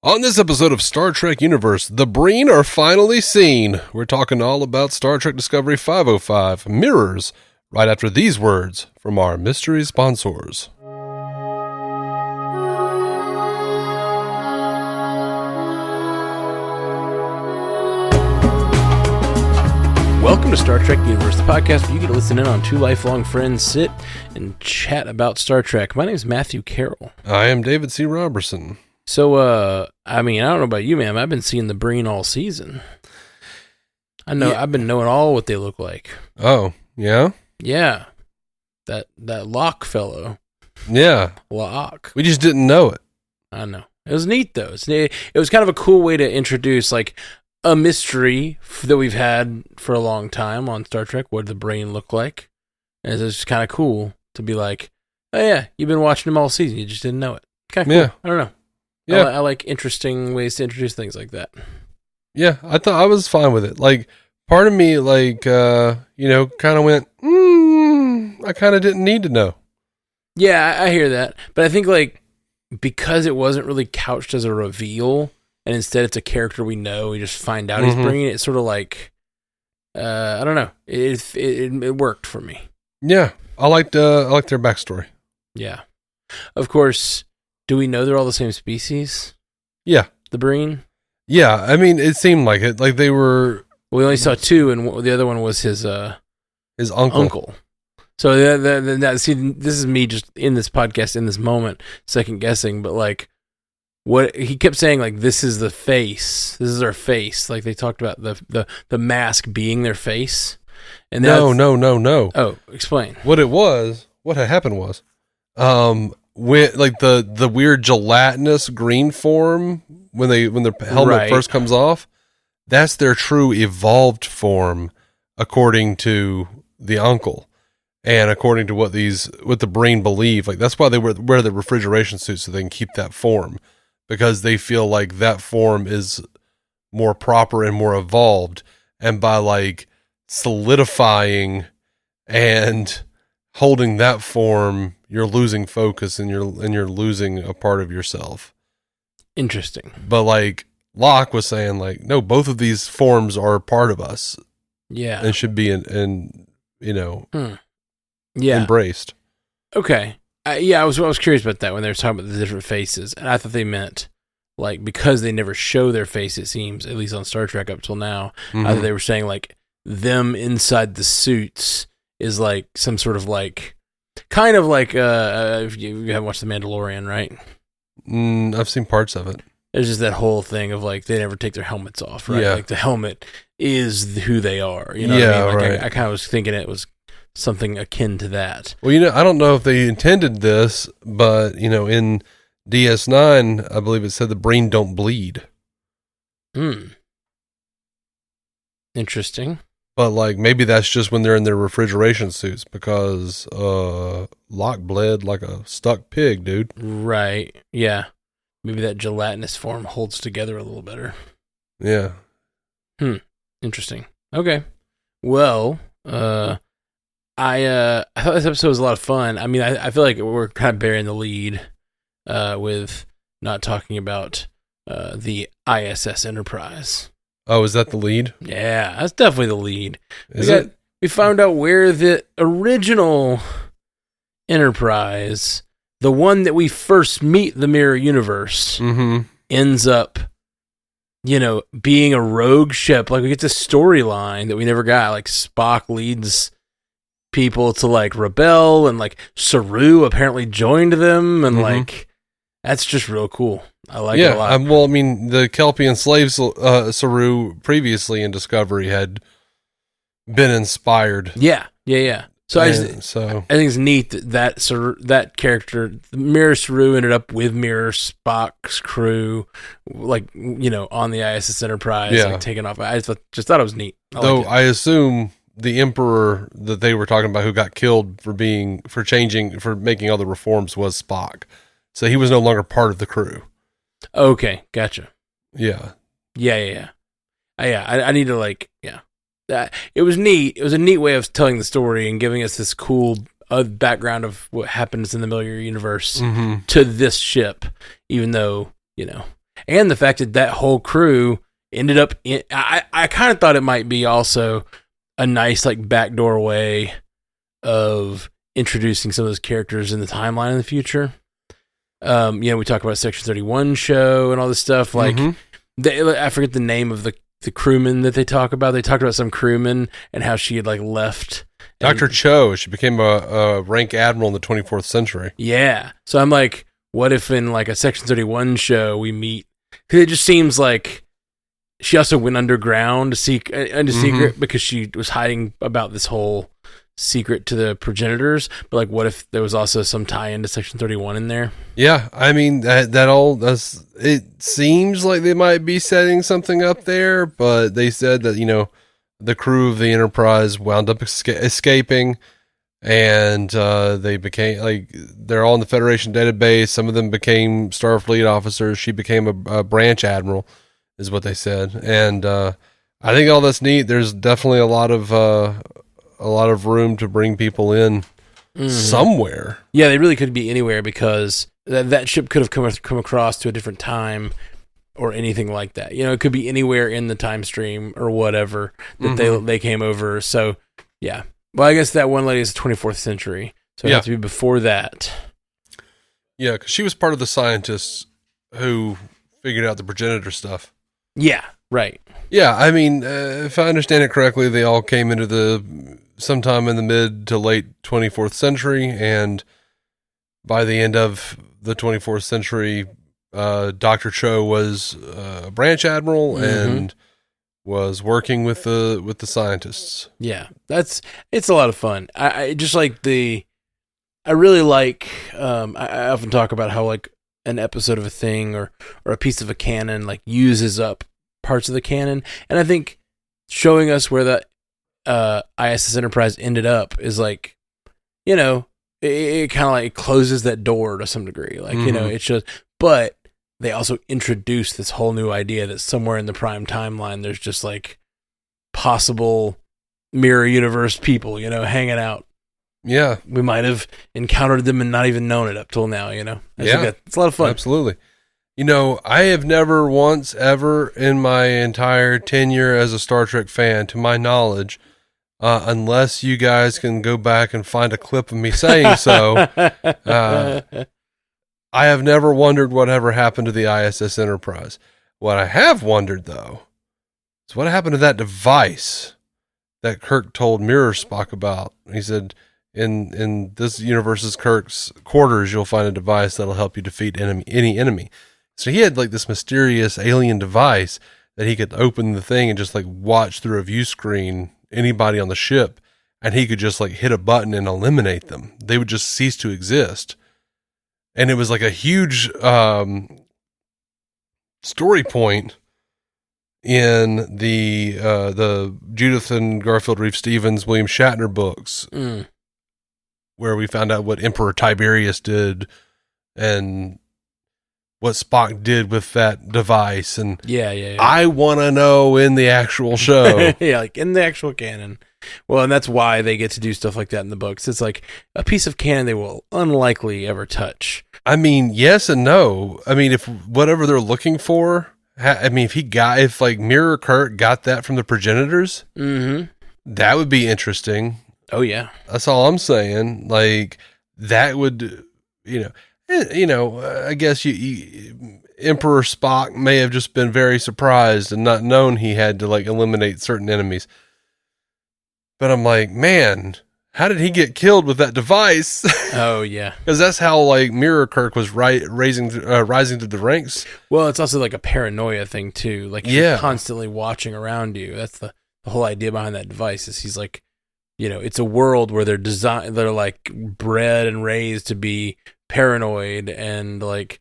On this episode of Star Trek Universe, the Breen are finally seen. We're talking all about Star Trek Discovery 505, Mirrors, right after these words from our mystery sponsors. Welcome to Star Trek Universe, the podcast where you get to listen in on two lifelong friends sit and chat about Star Trek. My name is Matthew Carroll. I am David C. Roberson. So, I don't know about you, man. I've been seeing the Breen all season. I've been knowing all what they look like. Oh, yeah? Yeah. That L'ak fellow. Yeah. L'ak. We just didn't know it. I know. It was neat, though. It was kind of a cool way to introduce, like, a mystery that we've had for a long time on Star Trek. What did the Breen look like? And it's just kind of cool to be like, oh, yeah, you've been watching them all season. You just didn't know it. Kind of cool. Yeah. I don't know. Yeah. I like interesting ways to introduce things like that. Yeah, I thought I was fine with it. Like, part of me, kind of went, I kind of didn't need to know. Yeah, I hear that. But I think, like, because it wasn't really couched as a reveal, and instead it's a character we know, we just find out he's bringing it, it's sort of like, I don't know. It worked for me. Yeah, I liked their backstory. Yeah. Of course, do we know they're all the same species? Yeah. The Breen? Yeah, I mean, it seemed like it. Like they were... We only saw two, and the other one was his uncle. So see, this is me just in this podcast, in this moment, second guessing, but like, what he kept saying, like, this is the face. This is our face. Like they talked about the mask being their face. And no. Oh, explain. What had happened was, when like the weird gelatinous green form when their helmet first comes off, that's their true evolved form, according to the uncle, and according to what the Breen believe. Like that's why they wear the refrigeration suits, so they can keep that form, because they feel like that form is more proper and more evolved. And by like solidifying and holding that form, you're losing focus and you're losing a part of yourself. Interesting. But like L'ak was saying, like, no, both of these forms are part of us. Yeah. And should be embraced. Okay. I was curious about that when they were talking about the different faces, and I thought they meant, like, because they never show their face, it seems, at least on Star Trek up till now, I thought they were saying, like, them inside the suits is, like, some sort of, like, kind of like, if you haven't watched The Mandalorian, right? I've seen parts of it. There's just that whole thing of, like, they never take their helmets off, right? Yeah. Like, the helmet is who they are, you know what I mean? Like, right. I kind of was thinking it was something akin to that. Well, I don't know if they intended this, but, in DS9, I believe it said the Breen don't bleed. Interesting. But, like, maybe that's just when they're in their refrigeration suits, because L'ak bled like a stuck pig, dude. Right. Yeah. Maybe that gelatinous form holds together a little better. Yeah. Interesting. Okay. Well, I thought this episode was a lot of fun. I mean, I feel like we're kind of bearing the lead with not talking about the ISS Enterprise. Oh, is that the lead? Yeah, that's definitely the lead. Is We found out where the original Enterprise, the one that we first meet the Mirror Universe, ends up, being a rogue ship. Like, we get this storyline that we never got. Like, Spock leads people to, like, rebel, and, like, Saru apparently joined them, and, like, that's just real cool. I like it a lot. Well, I mean, the Kelpian slaves, Saru, previously in Discovery, had been inspired. Yeah. So I think it's neat that character, Mirror Saru, ended up with Mirror Spock's crew, like, on the ISS Enterprise, like, taking off. I just thought it was neat. I assume the Emperor that they were talking about, who got killed for making all the reforms, was Spock. So he was no longer part of the crew. Okay, gotcha. Yeah. I need to, like, it was neat. It was a neat way of telling the story and giving us this cool background of what happens in the Mirror Universe to this ship, even though, And the fact that whole crew ended up in, I kind of thought it might be also a nice like backdoor way of introducing some of those characters in the timeline in the future. We talk about Section 31 show and all this stuff. Like, I forget the name of the crewman that they talk about. They talked about some crewman and how she had like left. Dr. Cho, she became a rank admiral in the 24th century. Yeah. So I'm like, what if in like a Section 31 show we meet? Because it just seems like she also went underground into secret because she was hiding about this whole secret to the progenitors. But like, what if there was also some tie into Section 31 in there? Yeah, I mean it seems like they might be setting something up there, but they said that the crew of the Enterprise wound up escaping, and they became like they're all in the Federation database. Some of them became Starfleet officers. She became a branch admiral, is what they said, and I think all that's neat. There's definitely a lot of room to bring people in somewhere. Yeah, they really could be anywhere because that ship could have come across to a different time or anything like that. It could be anywhere in the time stream or whatever that they came over. So, yeah. Well, I guess that one lady is the 24th century. So it has to be before that. Yeah, because she was part of the scientists who figured out the progenitor stuff. Yeah, right. Yeah, I mean, if I understand it correctly, they all came into sometime in the mid to late 24th century, and by the end of the 24th century, Dr. Cho was a branch admiral and was working with the scientists. Yeah, it's a lot of fun. I just like I really like. I often talk about how like an episode of a thing or a piece of a canon like uses up parts of the canon, and I think showing us where the ISS Enterprise ended up is like, it kind of like closes that door to some degree. Like, it shows, but they also introduce this whole new idea that somewhere in the prime timeline, there's just like possible mirror universe people, hanging out. Yeah. We might have encountered them and not even known it up till now, It's a lot of fun. Absolutely. I have never once ever in my entire tenure as a Star Trek fan, to my knowledge, unless you guys can go back and find a clip of me saying so, I have never wondered whatever happened to the ISS Enterprise. What I have wondered, though, is what happened to that device that Kirk told Mirror Spock about. He said, in this universe's Kirk's quarters, you'll find a device that'll help you defeat any enemy. So he had like this mysterious alien device that he could open the thing and just like watch through a view screen anybody on the ship, and he could just like hit a button and eliminate them. They would just cease to exist. And it was like a huge story point in the Judith and Garfield Reeve Stevens, William Shatner books, where we found out what Emperor Tiberius did and what Spock did with that device. And yeah. I want to know in the actual show. Yeah, like in the actual canon. Well, and that's why they get to do stuff like that in the books. It's like a piece of canon they will unlikely ever touch. I mean, yes and no. I mean, if whatever they're looking for, if like Mirror Kirk got that from the progenitors, that would be interesting. Oh yeah. That's all I'm saying. Like that would, I guess Emperor Spock may have just been very surprised and not known he had to like eliminate certain enemies. But I'm like, man, how did he get killed with that device? Oh yeah, because that's how like Mirror Kirk was rising through the ranks. Well, it's also like a paranoia thing too. Like you're constantly watching around you. That's the whole idea behind that device. Is he's like, it's a world where they're like bred and raised to be paranoid and like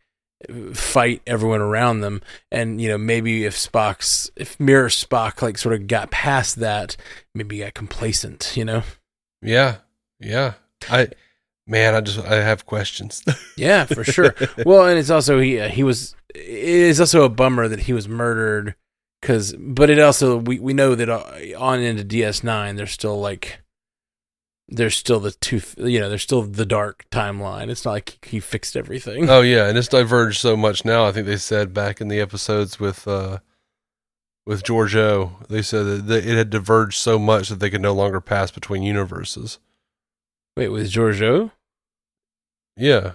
fight everyone around them. And maybe if Mirror Spock like sort of got past that, maybe he got complacent. Yeah. I have questions. Yeah, for sure. Well, and it's also it is also a bummer that he was murdered but it also we know that on into DS9 there's still like there's still there's still the dark timeline. It's not like he fixed everything. Oh yeah, and it's diverged so much now. I think they said back in the episodes with George O, they said that it had diverged so much that they could no longer pass between universes. Wait, with George O? Yeah.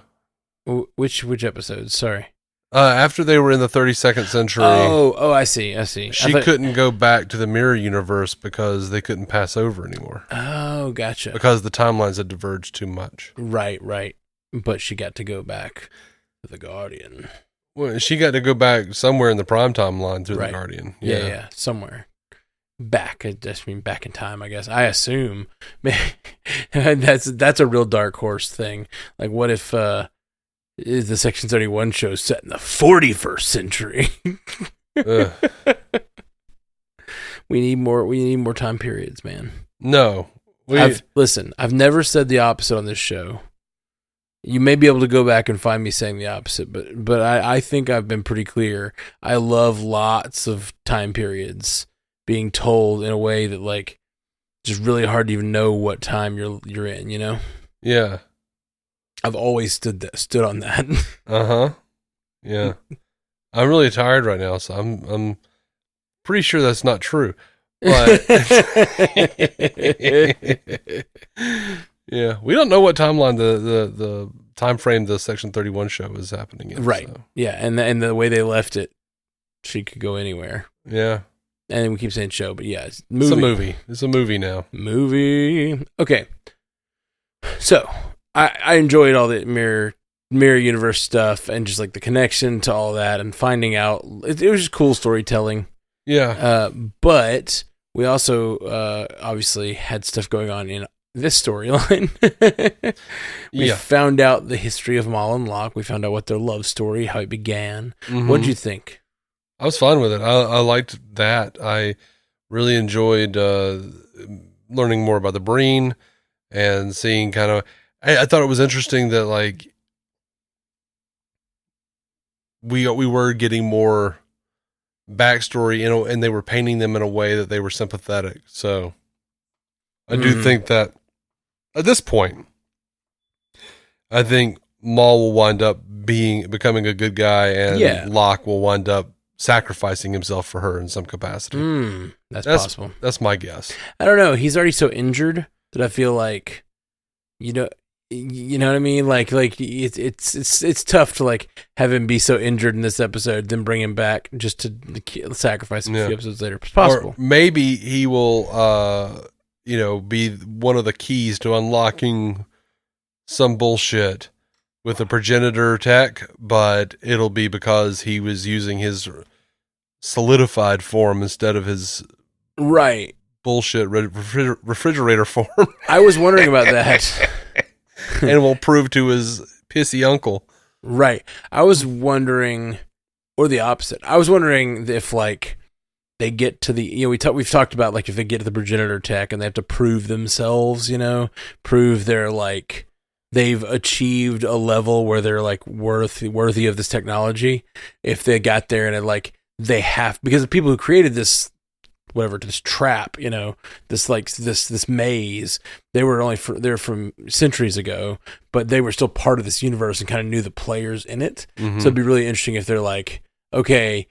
Which episode? Sorry. After they were in the 32nd century. Oh, I see. She couldn't go back to the mirror universe because they couldn't pass over anymore. Oh, gotcha. Because the timelines had diverged too much. Right. But she got to go back to the Guardian. Well, she got to go back somewhere in the prime timeline through right. the Guardian. Yeah, somewhere. Back. I just mean back in time, I guess. I assume. That's a real dark horse thing. Like, what if is the Section 31 show set in the 41st century? We need more time periods, man. No. Listen, I've never said the opposite on this show. You may be able to go back and find me saying the opposite, but I think I've been pretty clear. I love lots of time periods being told in a way that, like, just really hard to even know what time you're in, you know? Yeah. I've always stood on that. Yeah. I'm really tired right now, so I'm pretty sure that's not true. But yeah, we don't know what timeline the time frame the Section 31 show is happening in. Right. So. Yeah, and the way they left it, she could go anywhere. Yeah. And we keep saying show, but yeah, it's a movie. It's a movie now. Movie. Okay. So I enjoyed all the mirror universe stuff and just like the connection to all that and finding out. It was just cool storytelling. Yeah. But we also obviously had stuff going on in this storyline. We found out the history of Moll and L'ak. We found out what their love story, how it began. Mm-hmm. What did you think? I was fine with it. I liked that. I really enjoyed learning more about the Breen and seeing kind of. I thought it was interesting that like we were getting more backstory, you know, and they were painting them in a way that they were sympathetic. So I do think that at this point, I think Moll will wind up becoming a good guy, and L'ak will wind up sacrificing himself for her in some capacity. That's possible. That's my guess. I don't know. He's already so injured that I feel like, you know what I mean? Like it's tough to like have him be so injured in this episode, then bring him back just to sacrifice him a few episodes later. It's possible. Or maybe he will, be one of the keys to unlocking some bullshit with the progenitor tech, but it'll be because he was using his solidified form instead of his bullshit refrigerator form. I was wondering about that. And will prove to his pissy uncle. Right. I was wondering, or the opposite. I was wondering if like they get to the, we've talked about like if they get to the progenitor tech and they have to prove themselves, prove they're like, they've achieved a level where they're like worthy of this technology. If they got there and it like they have, because the people who created this trap, this maze, they're from centuries ago, but they were still part of this universe and kind of knew the players in it. Mm-hmm. So it'd be really interesting if they're like, okay,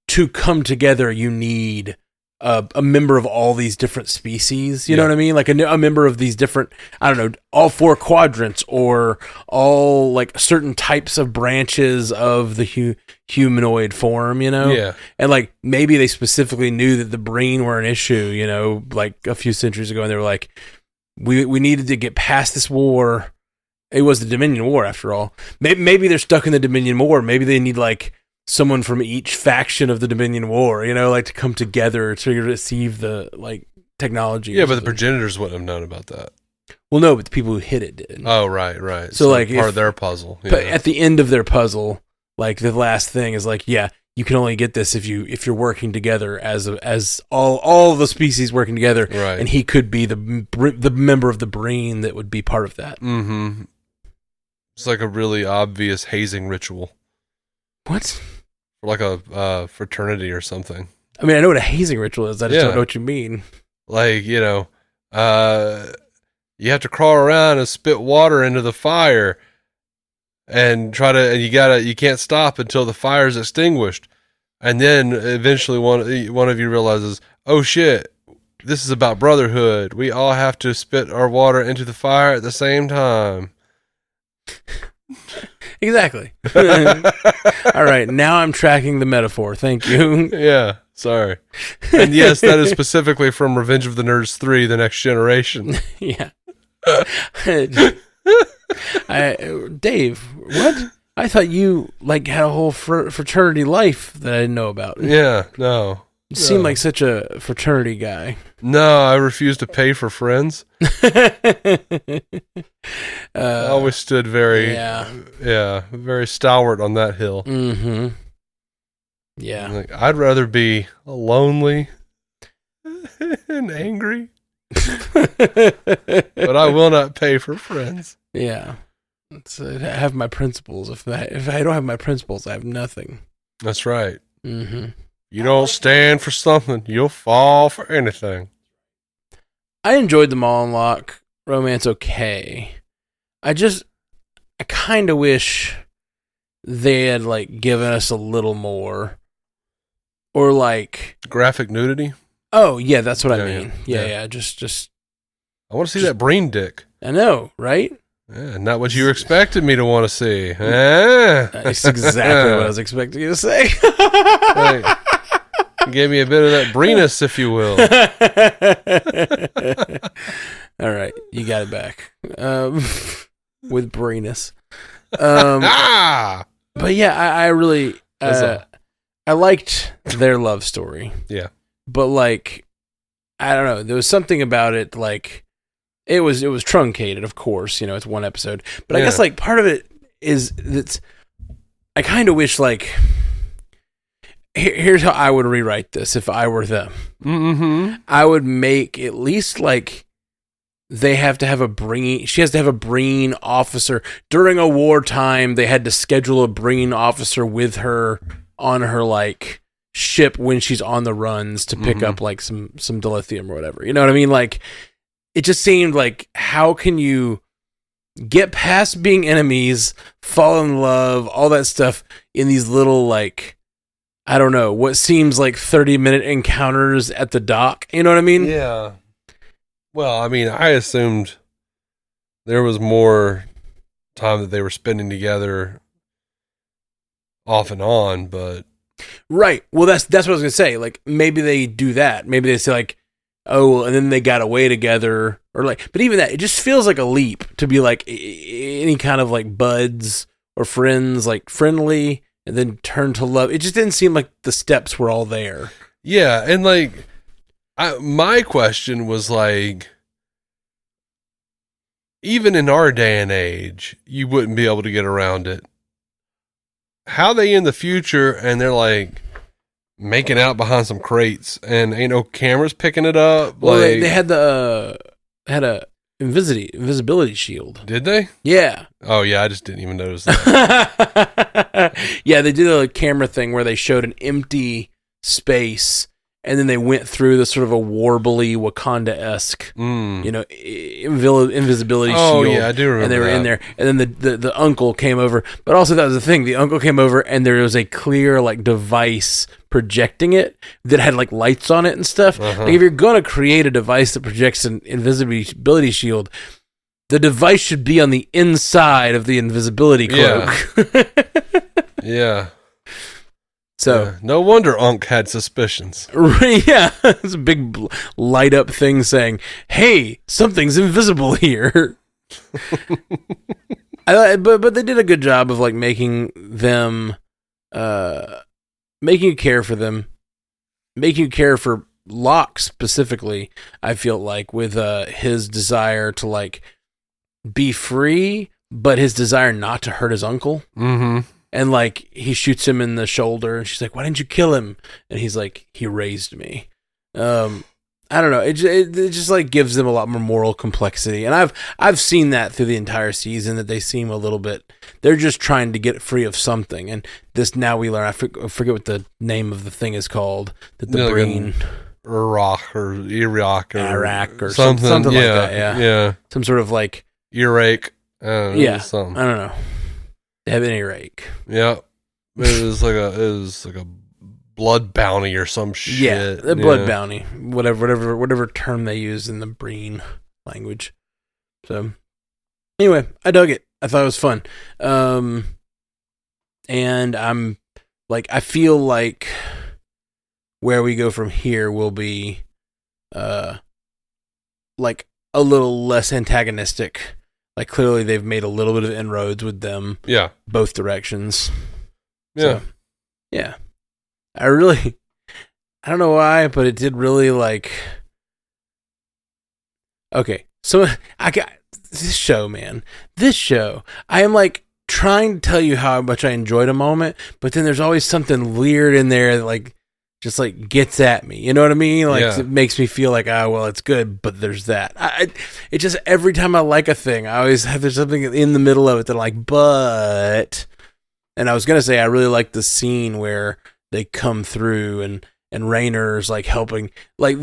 to come together, you need a member of all these different species, you know what I mean? Like a member of these different, I don't know, all four quadrants or all like certain types of branches of the humanoid form, Yeah. And like maybe they specifically knew that the Breen were an issue, like a few centuries ago, and they were like, we needed to get past this war. It was the Dominion War after all. Maybe they're stuck in the Dominion War. Maybe they need like someone from each faction of the Dominion War, like to come together to receive the like technology. Yeah, but the progenitors wouldn't have known about that. Well, no, but the people who hit it did. Oh, right. So like part of their puzzle. Yeah. But at the end of their puzzle, like the last thing is like, yeah, you can only get this if you're working together as all the species working together. Right. And he could be the member of the Breen that would be part of that. Mm-hmm. It's like a really obvious hazing ritual. What? Or like a fraternity or something. I mean, I know what a hazing ritual is. I just don't know what you mean. Like, you have to crawl around and spit water into the fire and you can't stop until the fire's extinguished. And then eventually one of you realizes, oh shit, this is about brotherhood. We all have to spit our water into the fire at the same time. Exactly. All right, now I'm tracking the metaphor. Thank you. Yeah, sorry. And yes, that is specifically from Revenge of the Nerds 3, The Next Generation. Yeah. Dave, what? I thought you had a whole fraternity life that I didn't know about. Yeah, no. You seem like such a fraternity guy. No, I refuse to pay for friends. I always stood very stalwart on that hill. Mm-hmm. Yeah. I'd rather be lonely and angry, but I will not pay for friends. Yeah. I have my principles. If I don't have my principles, I have nothing. That's right. Mm-hmm. You don't stand for something, you'll fall for anything. I enjoyed the Moll and L'ak romance okay. I kind of wish they had given us a little more. Or graphic nudity? Oh, yeah, that's what I mean. Yeah. Just I want to see that brain dick. I know, right? Yeah, not what you expected me to want to see. That's exactly what I was expecting you to say. Give me a bit of that breeness, if you will. All right, you got it back. With breeness. But yeah, I really I liked their love story. Yeah. But I don't know, there was something about it it was truncated, of course, it's one episode. But I guess part of it is that I kind of wish here's how I would rewrite this if I were them. Mm-hmm. I would make at least they have to have she has to have a bringing officer. During a wartime, they had to schedule a bringing officer with her on her ship when she's on the runs to pick up some dilithium or whatever. You know what I mean? It just seemed how can you get past being enemies, fall in love, all that stuff in these little I don't know, what seems 30-minute encounters at the dock. You know what I mean? Yeah. Well, I mean, I assumed there was more time that they were spending together off and on, but... Right. Well, that's what I was going to say. Maybe they do that. Maybe they say, oh, and then they got away together. Or but even that, it just feels like a leap to be any kind of buds or friends, friendly, and then turn to love. It just didn't seem like the steps were all there. Yeah, and my question was even in our day and age, you wouldn't be able to get around it. How they in the future and they're making out behind some crates and ain't no cameras picking it up. Well, they had a invisibility shield. Did they? Yeah. Oh yeah, I just didn't even notice that. Yeah, they did a camera thing where they showed an empty space, and then they went through the sort of a warbly Wakanda-esque, invisibility shield. Oh yeah, I do remember. And they were in there, and then the uncle came over. But also that was the thing. The uncle came over, and there was a clear device projecting it that had lights on it and stuff. Uh-huh. If you're gonna create a device that projects an invisibility shield, the device should be on the inside of the invisibility cloak. Yeah. So no wonder Unc had suspicions. Yeah, it's a big light up thing saying, "Hey, something's invisible here." But they did a good job of making them, making you care for them, making you care for Locke specifically. I feel with his desire to be free, but his desire not to hurt his uncle. Mm-hmm. And he shoots him in the shoulder, and she's like, "Why didn't you kill him?" And he's like, "He raised me." I don't know. It just gives them a lot more moral complexity, and I've seen that through the entire season that they seem a little bit. They're just trying to get free of something, and this now we learn. I forget what the name of the thing is called. That the brain. Iraq or Iraq or something like that. Yeah. Some sort of like Iraq. Something. I don't know. They have an Iraq. Yeah. It was like a blood bounty or some shit. Yeah, the blood bounty. Whatever term they use in the Breen language. So anyway, I dug it. I thought it was fun. And I'm like, I feel like where we go from here will be like a little less antagonistic. Like clearly they've made a little bit of inroads with them. Yeah. Both directions. Yeah. So, yeah. I don't know why, but it did really like, okay. So I got this show, man. This show, I am like trying to tell you how much I enjoyed a moment, but then there's always something weird in there that like just like gets at me. You know what I mean? Like It makes me feel like, well, it's good, but there's that. It just, every time I like a thing, I always have, there's something in the middle of it that I'm like, but, and I was going to say, I really like the scene where they come through and Raynor's like helping, like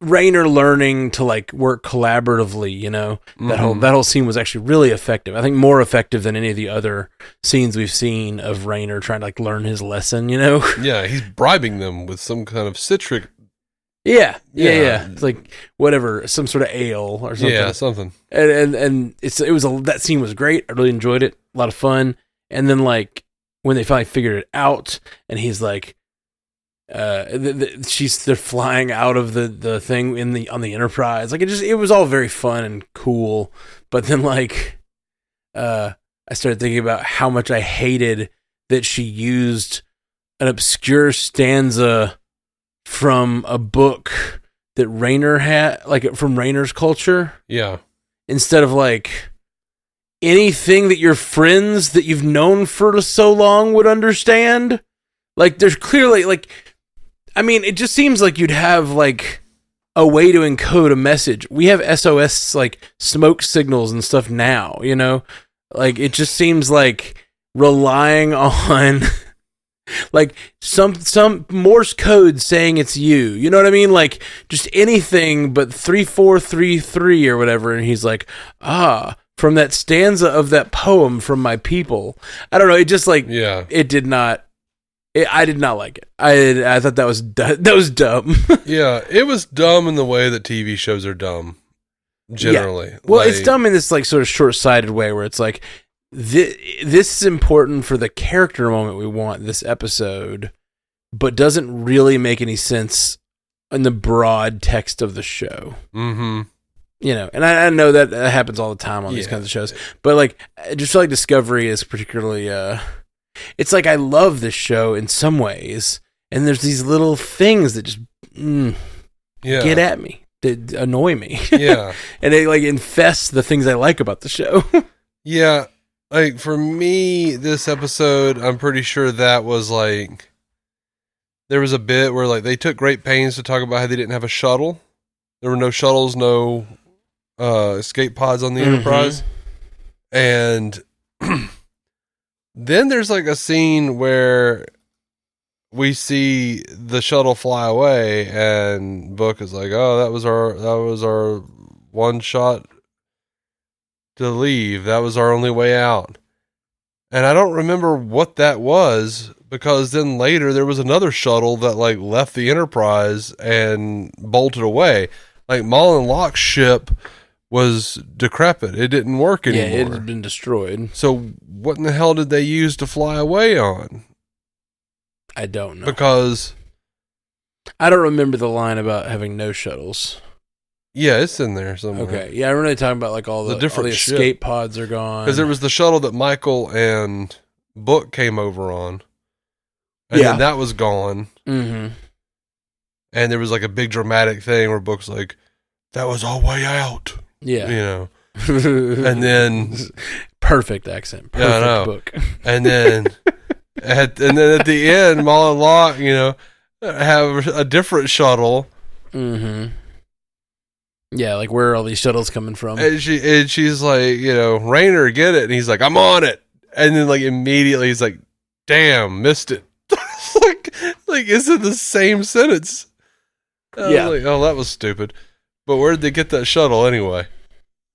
Raynor learning to like work collaboratively, you know, that whole scene was actually really effective. I think more effective than any of the other scenes we've seen of Raynor trying to like learn his lesson, you know? Yeah, he's bribing them with some kind of citric. Yeah. It's like whatever, some sort of ale or something. Yeah, something. And that scene was great. I really enjoyed it. A lot of fun. And then like when they finally figured it out and he's like, they're flying out of the thing on the Enterprise. Like it was all very fun and cool. But then like, I started thinking about how much I hated that she used an obscure stanza from a book that Raynor had, like from Raynor's culture. Yeah. Instead of like anything that your friends that you've known for so long would understand. Like there's clearly like, I mean, it just seems like you'd have like a way to encode a message. We have SOS like smoke signals and stuff now, you know? Like it just seems like relying on like some Morse code saying it's you. You know what I mean? Like just anything but 3433 or whatever, and he's like, from that stanza of that poem from my people. I don't know, it just like it did not I did not like it. I thought that was dumb. Yeah, it was dumb in the way that TV shows are dumb, generally. Yeah. Well, it's dumb in this like sort of short-sighted way where it's like, this is important for the character moment we want this episode, but doesn't really make any sense in the broad text of the show. Mm-hmm. You know, and I know that happens all the time on these kinds of shows, but like, I just feel like Discovery is particularly... it's like I love this show in some ways, and there's these little things that just get at me, that annoy me. Yeah. And they like infest the things I like about the show. Yeah. Like for me, this episode, I'm pretty sure that was like, there was a bit where like they took great pains to talk about how they didn't have a shuttle. There were no shuttles, no escape pods on the Enterprise. And then there's like a scene where we see the shuttle fly away, and Book is like, "Oh, that was our one shot to leave. That was our only way out." And I don't remember what that was, because then later there was another shuttle that like left the Enterprise and bolted away. Like Moll and L'ak's ship was decrepit. It didn't work anymore. Yeah, it had been destroyed. So what in the hell did they use to fly away on? I don't know. Because I don't remember the line about having no shuttles. Yeah, it's in there somewhere. Okay. Yeah, I remember they talking about like all the different escape pods are gone. Because there was the shuttle that Michael and Book came over on. And then that was gone. Mm-hmm. And there was like a big dramatic thing where Book's like, "That was our way out." Yeah. You know. And then perfect accent. Perfect I know. Book. And then at the end, Moll and L'ak, you know, have a different shuttle. Mm-hmm. Yeah, like where are all these shuttles coming from? And she's like, you know, "Raynor, get it." And he's like, "I'm on it." And then like immediately he's like, "Damn, missed it." like it's in the same sentence. Yeah. Like, oh, that was stupid. But where did they get that shuttle anyway?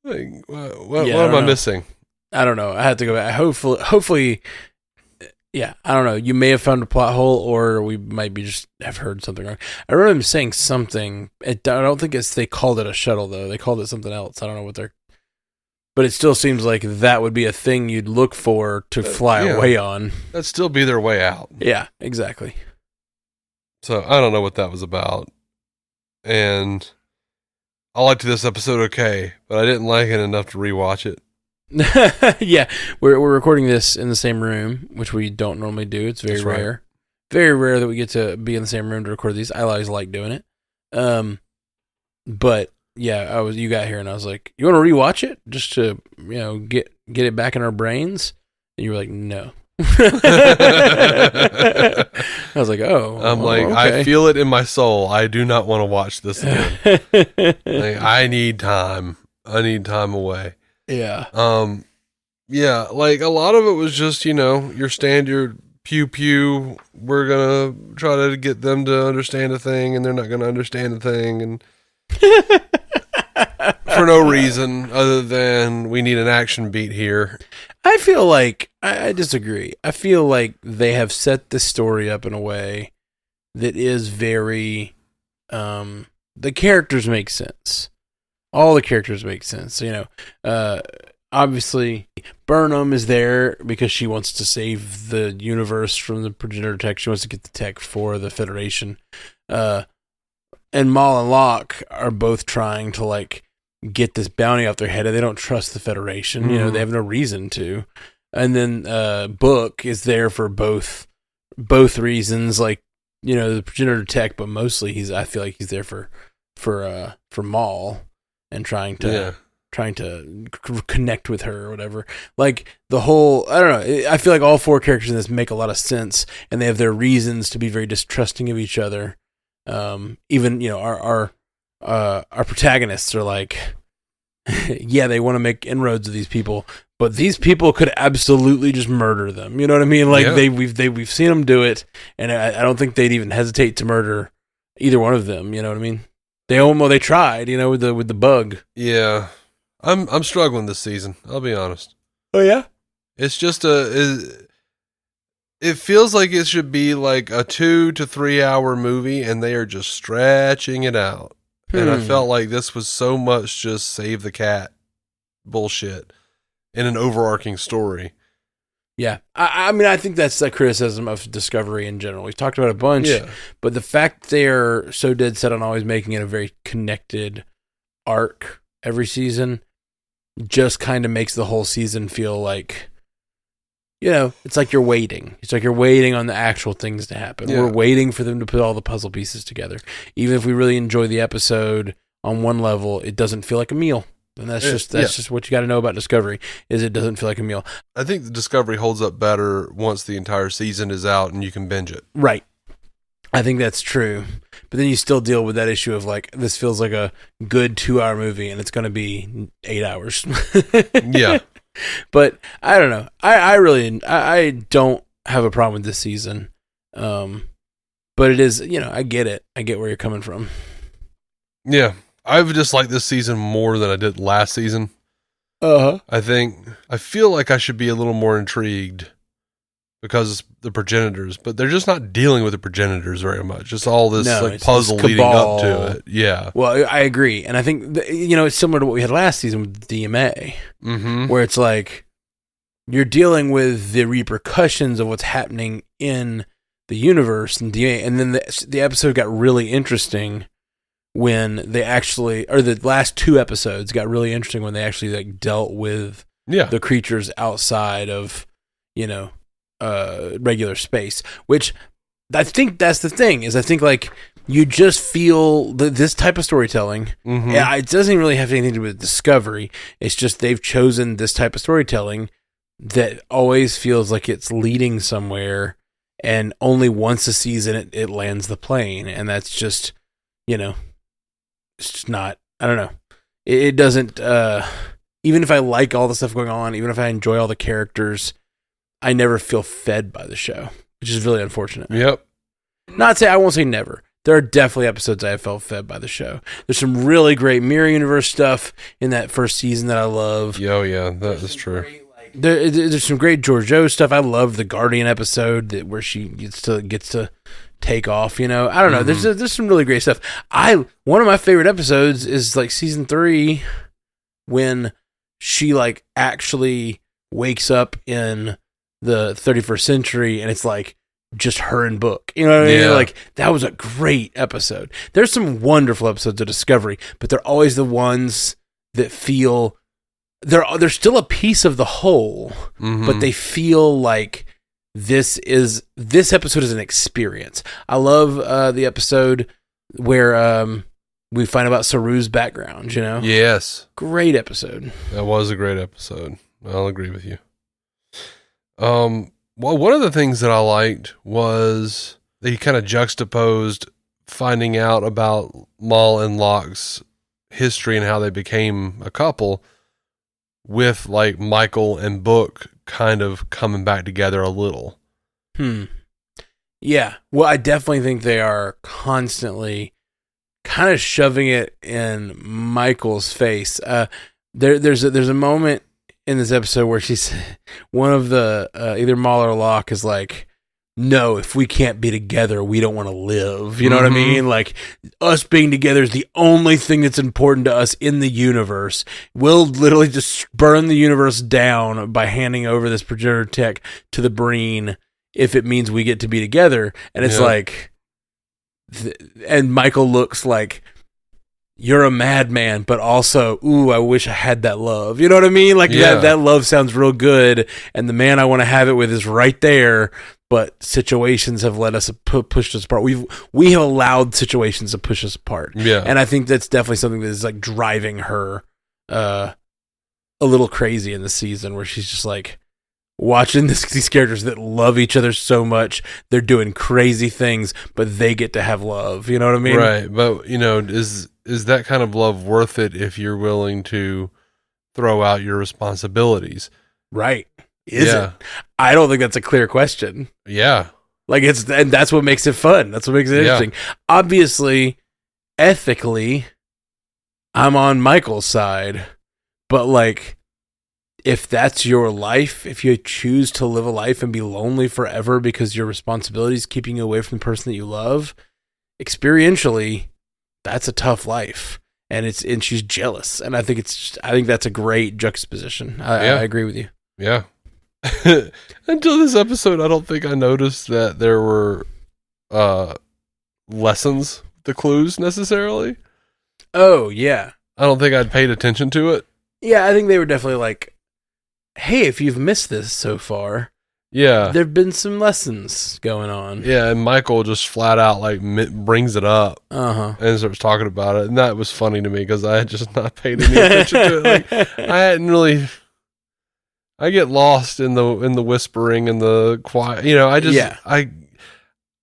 Like, what am I missing? I don't know. I have to go back. Hopefully, yeah, I don't know. You may have found a plot hole, or we might be just have heard something wrong. I remember them saying something. I don't think they called it a shuttle, though. They called it something else. I don't know what they're... But it still seems like that would be a thing you'd look for to fly away on. That'd still be their way out. Yeah, exactly. So I don't know what that was about. And I liked this episode okay, but I didn't like it enough to rewatch it. Yeah, we're recording this in the same room, which we don't normally do. It's very rare. Very rare that we get to be in the same room to record these. I always like doing it. But yeah, you got here and I was like, "You want to rewatch it just to, get it back in our brains?" And you were like, "No." I was like, "Oh." I'm like, okay. I feel it in my soul. I do not want to watch this again. Like, I need time. I need time away. Yeah. Yeah, like a lot of it was just, your standard pew pew. We're gonna try to get them to understand a thing, and they're not gonna understand a thing, and for no reason other than we need an action beat here. I feel like I disagree. I feel like they have set the story up in a way that is very the characters make sense. All the characters make sense. Obviously Burnham is there because she wants to save the universe from the progenitor tech. She wants to get the tech for the Federation. And Moll and L'ak are both trying to get this bounty off their head, and they don't trust the Federation. They have no reason to. And then Book is there for both reasons, the progenitor tech, but mostly I feel like he's there for Moll and trying to connect with her or whatever. Like the whole, I don't know. I feel like all four characters in this make a lot of sense, and they have their reasons to be very distrusting of each other. Even our protagonists are like, yeah, they want to make inroads with these people, but these people could absolutely just murder them. You know what I mean? Like we've seen them do it, and I don't think they'd even hesitate to murder either one of them. You know what I mean? They tried, with the bug. Yeah, I'm struggling this season. I'll be honest. Oh yeah, it's just it feels like it should be like a 2 to 3 hour movie, and they are just stretching it out. And I felt like this was so much just save the cat bullshit in an overarching story. Yeah. I mean, I think that's the criticism of Discovery in general. We've talked about a bunch, but the fact they're so dead set on always making it a very connected arc every season just kind of makes the whole season feel like, it's like you're waiting. It's like you're waiting on the actual things to happen. Yeah. We're waiting for them to put all the puzzle pieces together. Even if we really enjoy the episode on one level, it doesn't feel like a meal. And that's just what you got to know about Discovery, is it doesn't feel like a meal. I think the Discovery holds up better once the entire season is out and you can binge it. Right. I think that's true. But then you still deal with that issue of this feels like a good 2-hour movie and it's going to be 8 hours. Yeah. But I don't know. I don't have a problem with this season. But it is, I get it. I get where you're coming from. Yeah. I've just liked this season more than I did last season. Uh-huh. I feel like I should be a little more intrigued because it's the progenitors, but they're just not dealing with the progenitors very much. Just all this puzzle leading up to it. Yeah. Well, I agree. And I think, it's similar to what we had last season with DMA, where it's like you're dealing with the repercussions of what's happening in the universe and DMA. And then the episode got really interesting when they actually, or the last 2 episodes got really interesting when they actually dealt with the creatures outside of, regular space, which I think that's the thing, is I think you just feel this type of storytelling. Yeah, it doesn't really have anything to do with Discovery. It's just they've chosen this type of storytelling that always feels like it's leading somewhere, and only once a season it lands the plane, and that's just, it's just not, I don't know. It doesn't, even if I like all the stuff going on, even if I enjoy all the characters, I never feel fed by the show, which is really unfortunate. Yep. I won't say never. there are definitely episodes I felt fed by the show. There's some really great Mirror Universe stuff in that first season that I love. Oh yeah, that is true. There's some great Georgiou stuff. I love the Guardian episode where she gets to take off. I don't know. There's some really great stuff. One of my favorite episodes is like season 3 when she like actually wakes up in the 31st century and it's like just her and Book. You know what I mean? Like that was a great episode. There's some wonderful episodes of Discovery, but they're always the ones that feel they're still a piece of the whole, but they feel like this episode is an experience. I love the episode where we find about Saru's background, Yes. Great episode. That was a great episode. I'll agree with you. Well, one of the things that I liked was that he kind of juxtaposed finding out about Moll and L'ak's history and how they became a couple with like Michael and Book kind of coming back together a little. Yeah. Well, I definitely think they are constantly kind of shoving it in Michael's face. There's a moment in this episode where she's one of the either Moll or L'ak is like, no, if we can't be together, we don't want to live. You know what I mean? Like, us being together is the only thing that's important to us in the universe. We'll literally just burn the universe down by handing over this progenitor tech to the Breen if it means we get to be together. And it's like, and Michael looks like, you're a madman, but also, ooh, I wish I had that love. You know what I mean? Like that love sounds real good, and the man I want to have it with is right there. But situations have let us pushed us apart. We have allowed situations to push us apart. Yeah, and I think that's definitely something that is like driving her a little crazy in the season, where she's just like watching these characters that love each other so much. They're doing crazy things, but they get to have love. You know what I mean? Right. But is that kind of love worth it if you're willing to throw out your responsibilities? Right. Is it? I don't think that's a clear question. Yeah. Like and that's what makes it fun. That's what makes it interesting. Obviously, ethically, I'm on Michael's side, but like, if that's your life, if you choose to live a life and be lonely forever because your responsibility is keeping you away from the person that you love, experientially, that's a tough life. And she's jealous. And I think that's a great juxtaposition. I agree with you. Yeah. Until this episode, I don't think I noticed that there were lessons, the clues necessarily. Oh, yeah. I don't think I'd paid attention to it. Yeah, I think they were definitely like, hey, if you've missed this so far, there've been some lessons going on. Yeah, and Michael just flat out like brings it up and starts talking about it, and that was funny to me because I had just not paid any attention to it. Like, I hadn't really. I get lost in the whispering and the quiet. I'm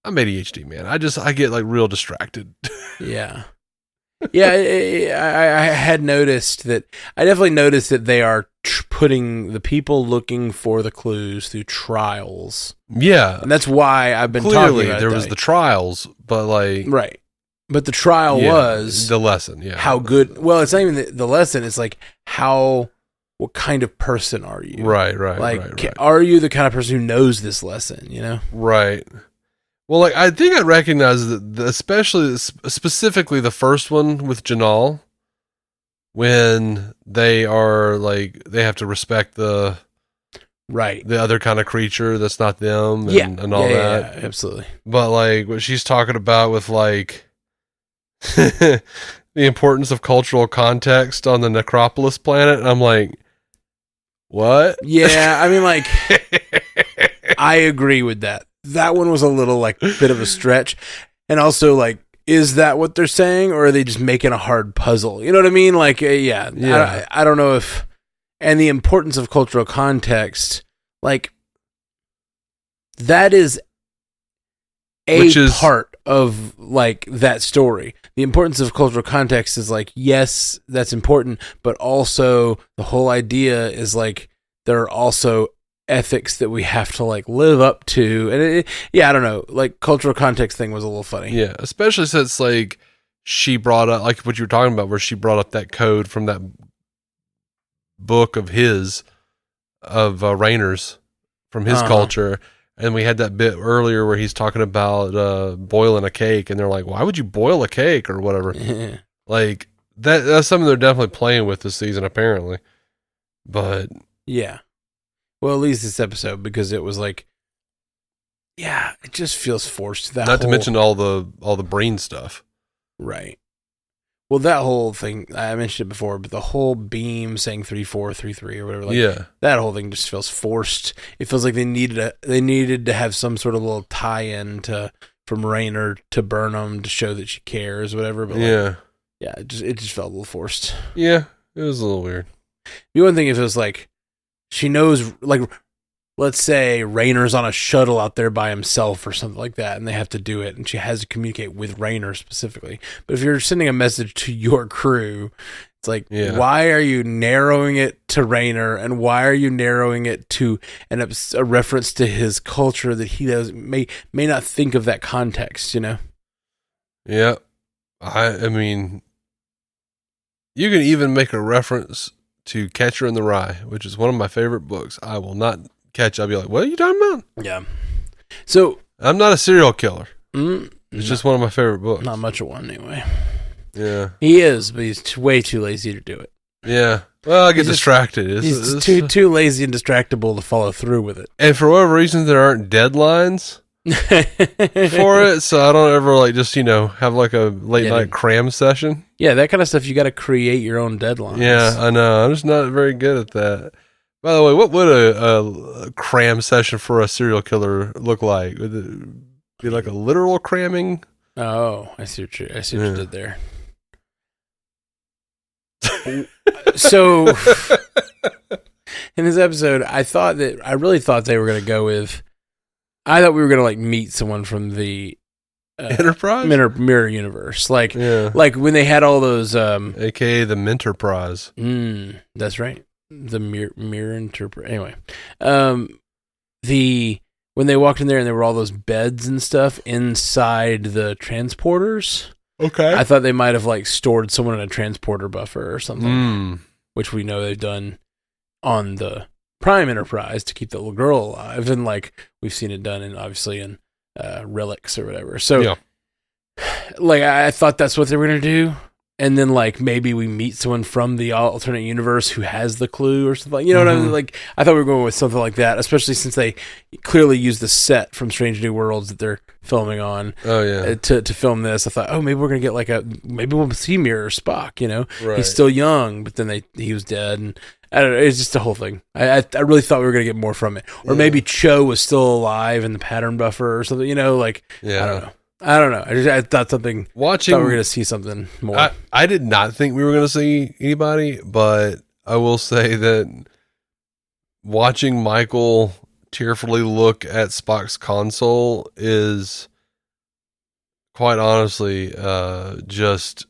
ADHD, man. I get like real distracted. Yeah. Yeah, I had noticed that. I definitely noticed that they are putting the people looking for the clues through trials. Yeah, and that's why I've been clearly talking about there was the trials, but like right. But the trial was the lesson. Yeah, how good. Well, it's not even the lesson. It's like what kind of person are you? Right. Like, are you the kind of person who knows this lesson? Right. Well, like I think I recognize that, especially specifically the first one with Janal, when they are like they have to respect the other kind of creature that's not them, and all that. Yeah, absolutely. But like what she's talking about with like the importance of cultural context on the Necropolis planet, and I'm like, what? Yeah, I mean, like, I agree with that. That one was a little like bit of a stretch. And also like, is that what they're saying, or are they just making a hard puzzle? You know what I mean? Like, I don't know if, and the importance of cultural context, like that is part of like that story. The importance of cultural context is like, yes, that's important, but also the whole idea is like, there are also ethics that we have to like live up to. And I don't know, like cultural context thing was a little funny. Yeah, especially since like she brought up like what you were talking about, where she brought up that code from that book of Rayner's from his culture. And we had that bit earlier where he's talking about boiling a cake, and they're like, "Why would you boil a cake or whatever?" Like that's something they're definitely playing with this season, apparently. But yeah, well, at least this episode, because it was like, yeah, it just feels forced. Not to mention all the brain stuff, right? Well, that whole thing, I mentioned it before, but the whole beam saying 3433 or whatever, like that whole thing just feels forced. It feels like they needed to have some sort of little tie-in from Rayner to Burnham to show that she cares, whatever. But it just felt a little forced. Yeah, it was a little weird. The one thing if it was like she knows, like, let's say Rayner's on a shuttle out there by himself or something like that, and they have to do it, and she has to communicate with Rayner specifically. But if you're sending a message to your crew, it's like, why are you narrowing it to Rayner, and why are you narrowing it to a reference to his culture that he may not think of that context, you know? Yeah. I mean, you can even make a reference to Catcher in the Rye, which is one of my favorite books. I will not catch. I'll be like, what are you talking about? Yeah. So I'm not a serial killer. It's just one of my favorite books. Not much of one anyway. Yeah. He is, but he's way too lazy to do it. Yeah. Well, I get distracted. He's too lazy and distractible to follow through with it. And for whatever reason, there aren't deadlines for it, so I don't ever like just have like a late night cram session. Yeah, that kind of stuff. You got to create your own deadlines. Yeah, I know. I'm just not very good at that. By the way, what would a cram session for a serial killer look like? Would it be like a literal cramming? Oh, I see what you did there. So, in this episode, I really thought they were going to go with. I thought we were going to like meet someone from the Enterprise mirror universe, like when they had all those, aka the Minterprise. That's right. The mirror Enterprise. Anyway, when they walked in there and there were all those beds and stuff inside the transporters. Okay, I thought they might have like stored someone in a transporter buffer or something, which we know they've done on the Prime Enterprise to keep the little girl alive, and like we've seen it done obviously in Relics or whatever. So, like I thought that's what they were gonna do. And then, like, maybe we meet someone from the alternate universe who has the clue or something. You know what I mean? Like, I thought we were going with something like that, especially since they clearly used the set from Strange New Worlds that they're filming on. Oh, yeah. To film this. I thought, maybe we're going to get maybe we'll see Mirror Spock, you know? Right. He's still young, but then he was dead. And I don't know. It's just a whole thing. I really thought we were going to get more from it. Or maybe Cho was still alive in the pattern buffer or something, you know? Like, I don't know. I thought something. I thought we were going to see something more. I did not think we were going to see anybody, but I will say that watching Michael tearfully look at Spock's console is quite honestly just.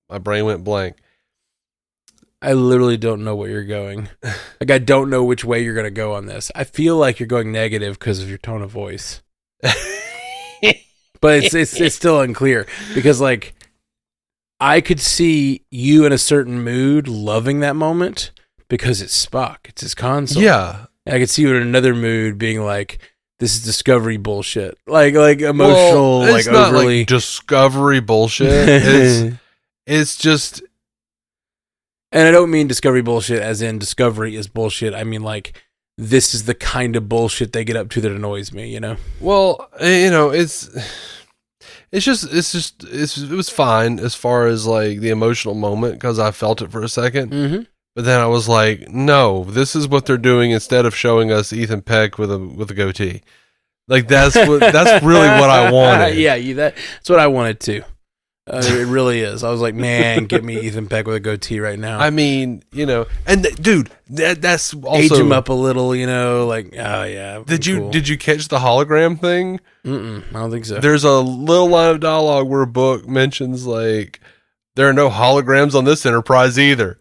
My brain went blank. I literally don't know where you're going. Like, I don't know which way you're going to go on this. I feel like you're going negative because of your tone of voice. But it's still unclear because, like, I could see you in a certain mood loving that moment because it's Spock. It's his console. Yeah. And I could see you in another mood being like, this is Discovery bullshit. Like emotional, well, it's like not overly. Like Discovery bullshit. It's just. And I don't mean Discovery bullshit as in Discovery is bullshit. I mean, like, this is the kind of bullshit they get up to that annoys me, you know? Well, you know, it was fine as far as like the emotional moment because I felt it for a second. Mm-hmm. But then I was like, no, this is what they're doing instead of showing us Ethan Peck with a goatee. Like that's really what I wanted. Yeah, that's what I wanted too. It really is. I was like, man, get me Ethan Peck with a goatee right now. I mean, you know, and dude, that's also age him up a little, you know, like, oh yeah. Did you catch the hologram thing? I don't think so. There's a little line of dialogue where Book mentions like there are no holograms on this Enterprise either.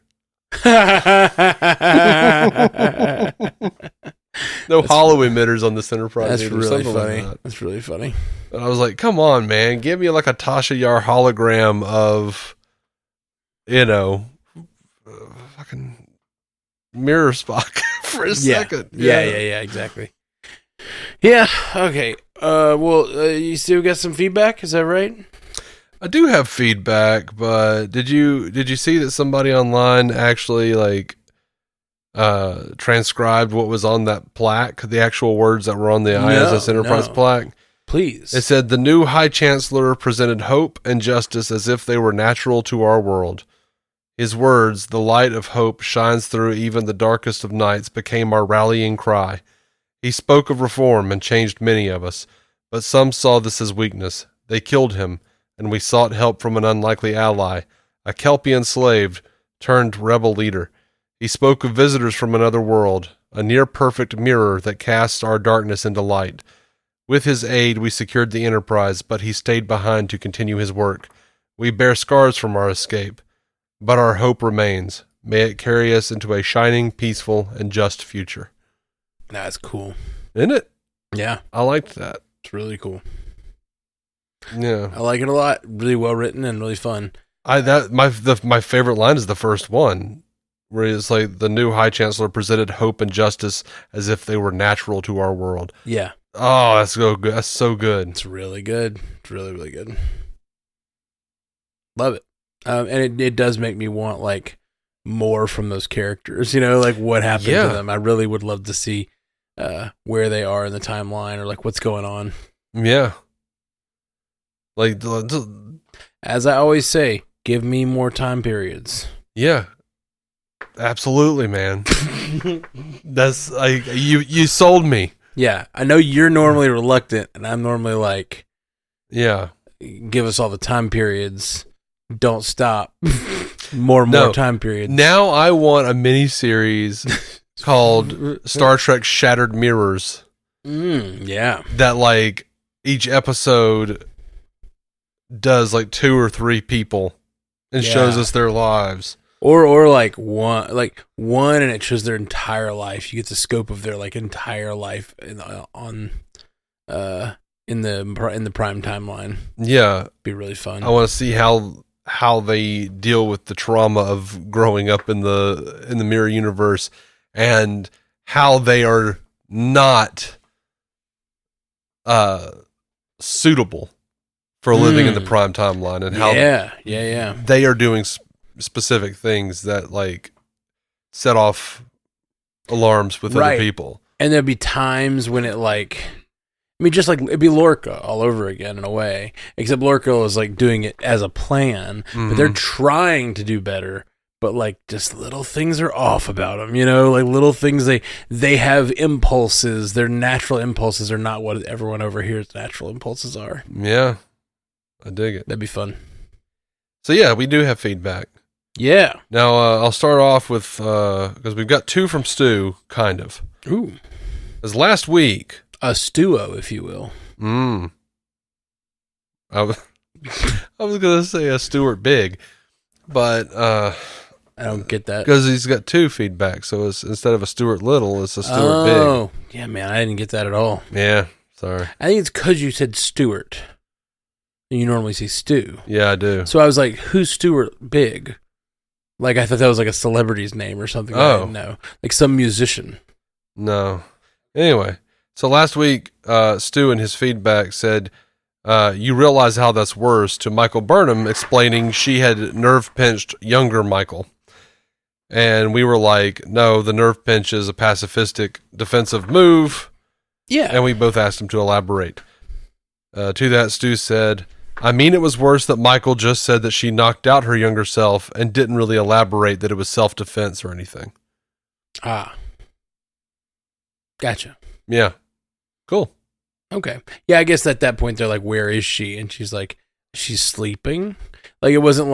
No hollow emitters on this Enterprise. That's either, really funny. Like that. That's really funny. And I was like, come on, man. Give me like a Tasha Yar hologram of, fucking Mirror Spock for a second. Yeah, exactly. Yeah, okay. You still got some feedback? Is that right? I do have feedback, but did you see that somebody online actually transcribed what was on that plaque, the actual words that were on the ISS Enterprise plaque? Please. It said, "The new High Chancellor presented hope and justice as if they were natural to our world. His words, the light of hope shines through even the darkest of nights, became our rallying cry. He spoke of reform and changed many of us, but some saw this as weakness. They killed him, and we sought help from an unlikely ally, a Kelpian slave turned rebel leader. He spoke of visitors from another world, a near-perfect mirror that casts our darkness into light. With his aid, we secured the Enterprise, but he stayed behind to continue his work. We bear scars from our escape, but our hope remains. May it carry us into a shining, peaceful, and just future." That's cool. Isn't it? Yeah. I liked that. It's really cool. Yeah. I like it a lot. Really well written and really fun. My favorite line is the first one, where it's like, "The new High Chancellor presented hope and justice as if they were natural to our world." Yeah. Oh, that's so good. That's so good. It's really good. It's really, really good. Love it. And it does make me want more from those characters, what happened to them. I really would love to see where they are in the timeline or what's going on. Yeah. As I always say, give me more time periods. Yeah. Absolutely, man. That's you sold me. Yeah. I know you're normally reluctant and I'm normally yeah, give us all the time periods. Don't stop. More time periods. Now I want a mini-series called Star Trek Shattered Mirrors. Yeah. That each episode does 2 or 3 people and shows us their lives. Or one and it shows their entire life. You get the scope of their entire life in the prime timeline. Yeah. Be really fun. I want to see how they deal with the trauma of growing up in the mirror universe and how they are not suitable for living in the prime timeline, and how they are doing specific things that set off alarms with other people. And there'd be times when it it'd be Lorca all over again in a way, except Lorca was doing it as a plan, but they're trying to do better, but just little things are off about them, little things, they have impulses, their natural impulses are not what everyone over here's natural impulses are. Yeah, I dig it. That'd be fun. So yeah, we do have feedback. Yeah. Now I'll start off with, because we've got 2 from Stu, kind of. Ooh. Because last week, a stuo, if you will. I was gonna say a Stuart Big, but I don't get that because he's got 2 feedback. So it's, instead of a Stuart Little, it's a Stuart Big. Oh, yeah, man, I didn't get that at all. Yeah, sorry. I think it's because you said Stuart. You normally say Stu. Yeah, I do. So I was like, "Who's Stuart Big?" I thought that was a celebrity's name or something. I didn't know, some musician. No. Anyway. So last week, Stu in his feedback said, "You realize how that's worse," to Michael Burnham, explaining she had nerve-pinched younger Michael. And we were like, no, the nerve pinch is a pacifistic defensive move. Yeah. And we both asked him to elaborate. To that, Stu said, "I mean, it was worse that Michael just said that she knocked out her younger self and didn't really elaborate that it was self-defense or anything." Ah. Gotcha. Yeah. Cool. Okay. Yeah, I guess at that point they're "Where is she?" And she's like, "She's sleeping." It wasn't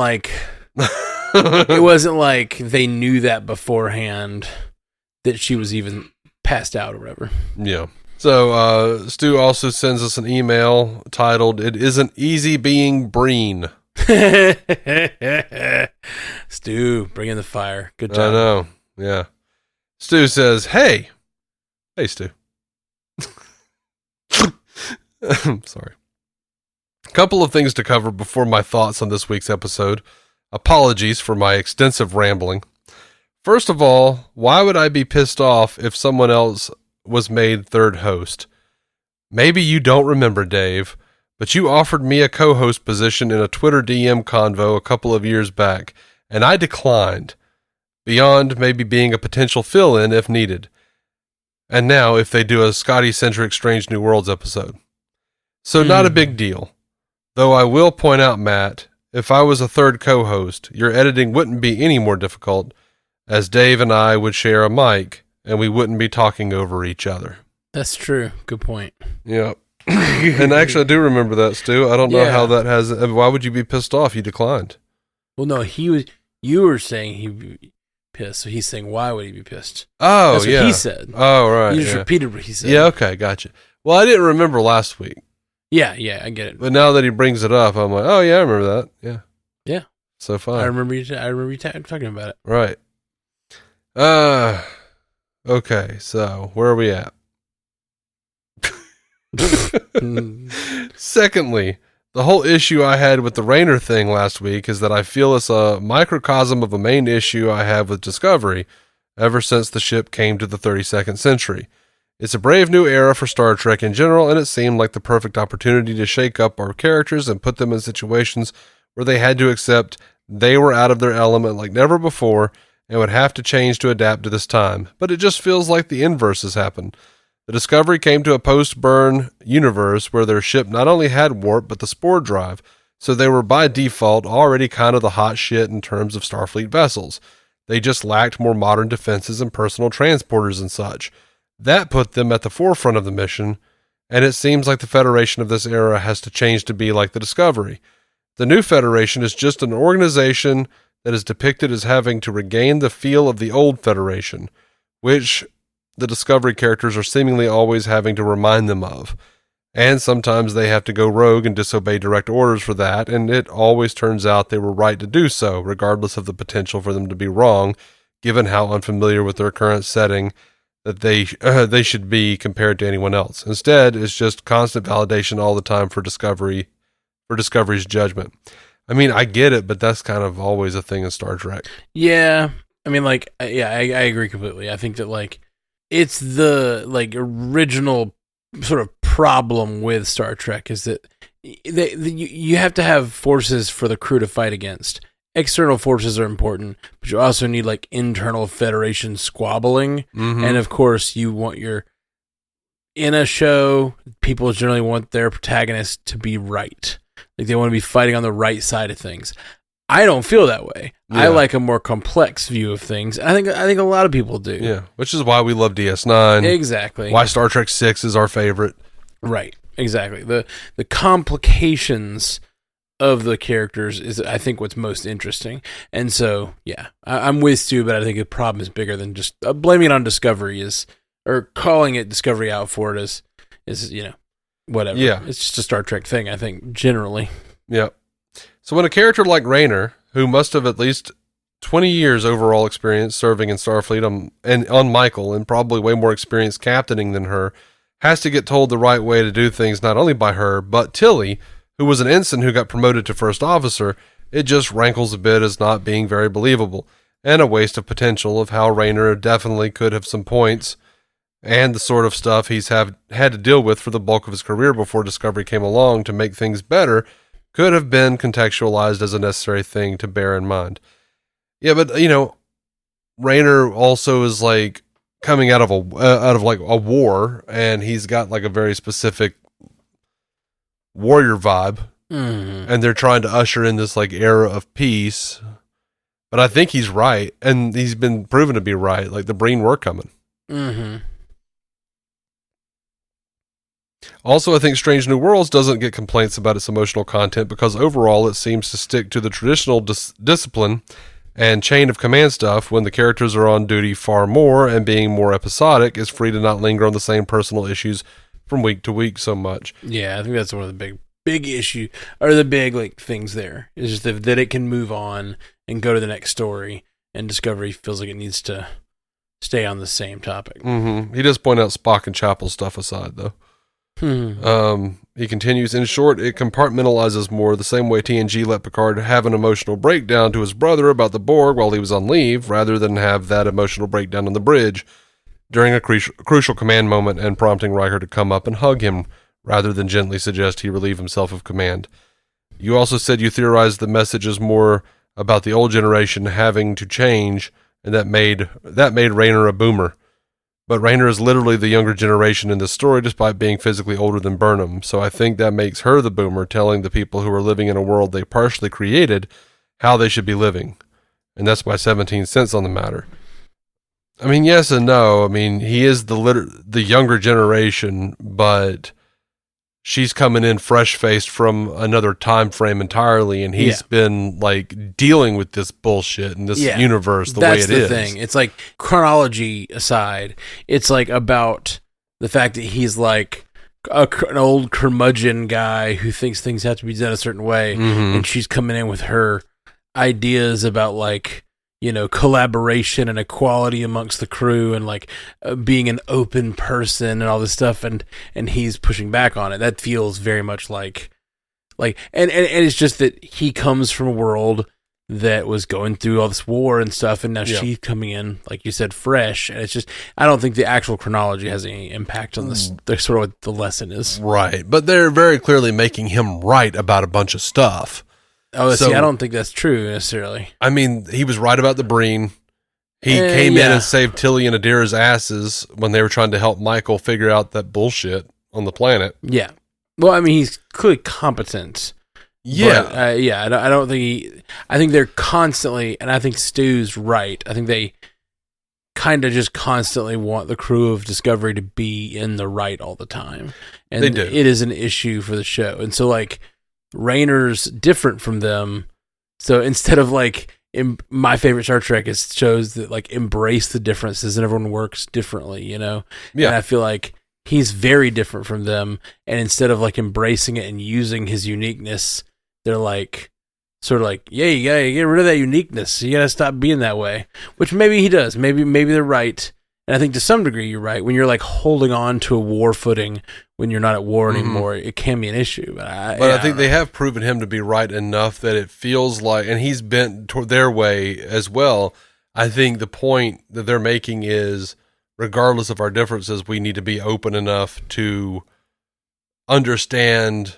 it wasn't they knew that beforehand that she was even passed out or whatever. Yeah. So Stu also sends us an email titled, "It Isn't Easy Being Breen." Stu, bring in the fire. Good job. I know. Yeah. Stu says, Hey, Stu. I'm sorry. A couple of things to cover before my thoughts on this week's episode. Apologies for my extensive rambling. First of all, why would I be pissed off if someone else was made third host? Maybe you don't remember, Dave, but you offered me a co-host position in a Twitter DM convo a couple of years back, and I declined, beyond maybe being a potential fill-in if needed. And now, if they do a Scotty-centric Strange New Worlds episode. So not a big deal. Though I will point out, Matt, if I was a third co-host, your editing wouldn't be any more difficult, as Dave and I would share a mic, and we wouldn't be talking over each other. That's true. Good point. Yeah. And actually, I do remember that, Stu. I don't know how that has... Why would you be pissed off? You declined. Well, no, you were saying he'd be pissed, so he's saying, why would he be pissed? Oh, that's what he said. Oh, right. You just repeated what he said. Yeah, okay, gotcha. Well, I didn't remember last week. Yeah, I get it. But now that he brings it up, I'm like, oh, yeah, I remember that. Yeah. Yeah. So fine. I remember you talking about it. Right. Okay, so where are we at? Secondly, the whole issue I had with the Raynor thing last week is that I feel it's a microcosm of a main issue I have with Discovery ever since the ship came to the 32nd century. It's a brave new era for Star Trek in general, and it seemed like the perfect opportunity to shake up our characters and put them in situations where they had to accept they were out of their element like never before and would have to change to adapt to this time. But it just feels like the inverse has happened. The Discovery came to a post-burn universe where their ship not only had warp, but the spore drive, so they were by default already kind of the hot shit in terms of Starfleet vessels. They just lacked more modern defenses and personal transporters and such. That put them at the forefront of the mission, and it seems like the Federation of this era has to change to be like the Discovery. The new Federation is just an organization that is depicted as having to regain the feel of the old Federation, which the Discovery characters are seemingly always having to remind them of. And sometimes they have to go rogue and disobey direct orders for that, and it always turns out they were right to do so, regardless of the potential for them to be wrong, given how unfamiliar with their current setting that they should be compared to anyone else. Instead, it's just constant validation all the time for Discovery's judgment. I mean, I get it, but that's kind of always a thing in Star Trek. Yeah. I mean, I agree completely. I think that, it's the, original sort of problem with Star Trek is that you have to have forces for the crew to fight against. External forces are important, but you also need internal Federation squabbling. Mm-hmm. And of course, in a show, people generally want their protagonist to be right. They want to be fighting on the right side of things. I don't feel that way. Yeah. I like a more complex view of things. I think a lot of people do. Yeah, which is why we love DS9. Exactly. Why Star Trek 6 is our favorite. Right. Exactly. The complications of the characters is, I think, what's most interesting. And so, yeah, I'm with Stu, but I think the problem is bigger than just blaming it on Discovery or calling it Discovery out for it is whatever. Yeah. It's just a Star Trek thing, I think, generally. Yeah. So when a character like Raynor, who must have at least 20 years overall experience serving in Starfleet on Michael, and probably way more experience captaining than her, has to get told the right way to do things not only by her, but Tilly, who was an ensign who got promoted to first officer, it just rankles a bit as not being very believable, and a waste of potential of how Raynor definitely could have some points, and the sort of stuff he's had to deal with for the bulk of his career before Discovery came along to make things better could have been contextualized as a necessary thing to bear in mind. Yeah, but Raynor also is coming out of a war, and he's got a very specific warrior vibe, and they're trying to usher in this era of peace. But I think he's right, and he's been proven to be right. The Breen were coming. Mm-hmm. Also, I think Strange New Worlds doesn't get complaints about its emotional content because overall it seems to stick to the traditional discipline and chain of command stuff when the characters are on duty far more, and being more episodic is free to not linger on the same personal issues from week to week so much. Yeah, I think that's one of the big big issue, or the big like things there. It's just that it can move on and go to the next story, and Discovery feels like it needs to stay on the same topic. Mm-hmm. He does point out Spock and Chapel stuff aside, though. He continues, in short, it compartmentalizes more the same way TNG let Picard have an emotional breakdown to his brother about the Borg while he was on leave, rather than have that emotional breakdown on the bridge during a crucial command moment and prompting Riker to come up and hug him, rather than gently suggest he relieve himself of command. You also said you theorized the message is more about the old generation having to change, and that made Rayner a boomer. But Rayner is literally the younger generation in this story, despite being physically older than Burnham. So I think that makes her the boomer, telling the people who are living in a world they partially created how they should be living. And that's my 17 cents on the matter. I mean, yes and no. I mean, he is the younger generation, but she's coming in fresh-faced from another time frame entirely, and he's been like dealing with this bullshit in this universe the way it is. That's the thing. It's like, chronology aside, it's like about the fact that he's like an old curmudgeon guy who thinks things have to be done a certain way, and she's coming in with her ideas about like, you know, collaboration and equality amongst the crew, and like being an open person and all this stuff, and he's pushing back on it. That feels very much like and it's just that he comes from a world that was going through all this war and stuff, and now she's coming in, like you said, fresh, and it's just, I don't think the actual chronology has any impact on this. The sort of what the lesson is, right? But they're very clearly making him right about a bunch of stuff. Oh, so, see, I don't think that's true necessarily. I mean, he was right about the Breen. He came in and saved Tilly and Adira's asses when they were trying to help Michael figure out that bullshit on the planet. Yeah. Well, I mean, he's clearly competent. Yeah. But, I don't think I think they're constantly, and I think Stu's right, I think they kind of just constantly want the crew of Discovery to be in the right all the time. And they do. It is an issue for the show. And so, like, Rayner's different from them, so instead of like my favorite Star Trek is shows that like embrace the differences and everyone works differently, you know. And I feel like he's very different from them, and instead of like embracing it and using his uniqueness, they're like sort of like, yeah, you gotta get rid of that uniqueness, you gotta stop being that way, which maybe he does, maybe they're right. And I think to some degree you're right. When you're like holding on to a war footing when you're not at war anymore, it can be an issue. But I think they have proven him to be right enough that it feels like, and he's bent toward their way as well. I think the point that they're making is, regardless of our differences, we need to be open enough to understand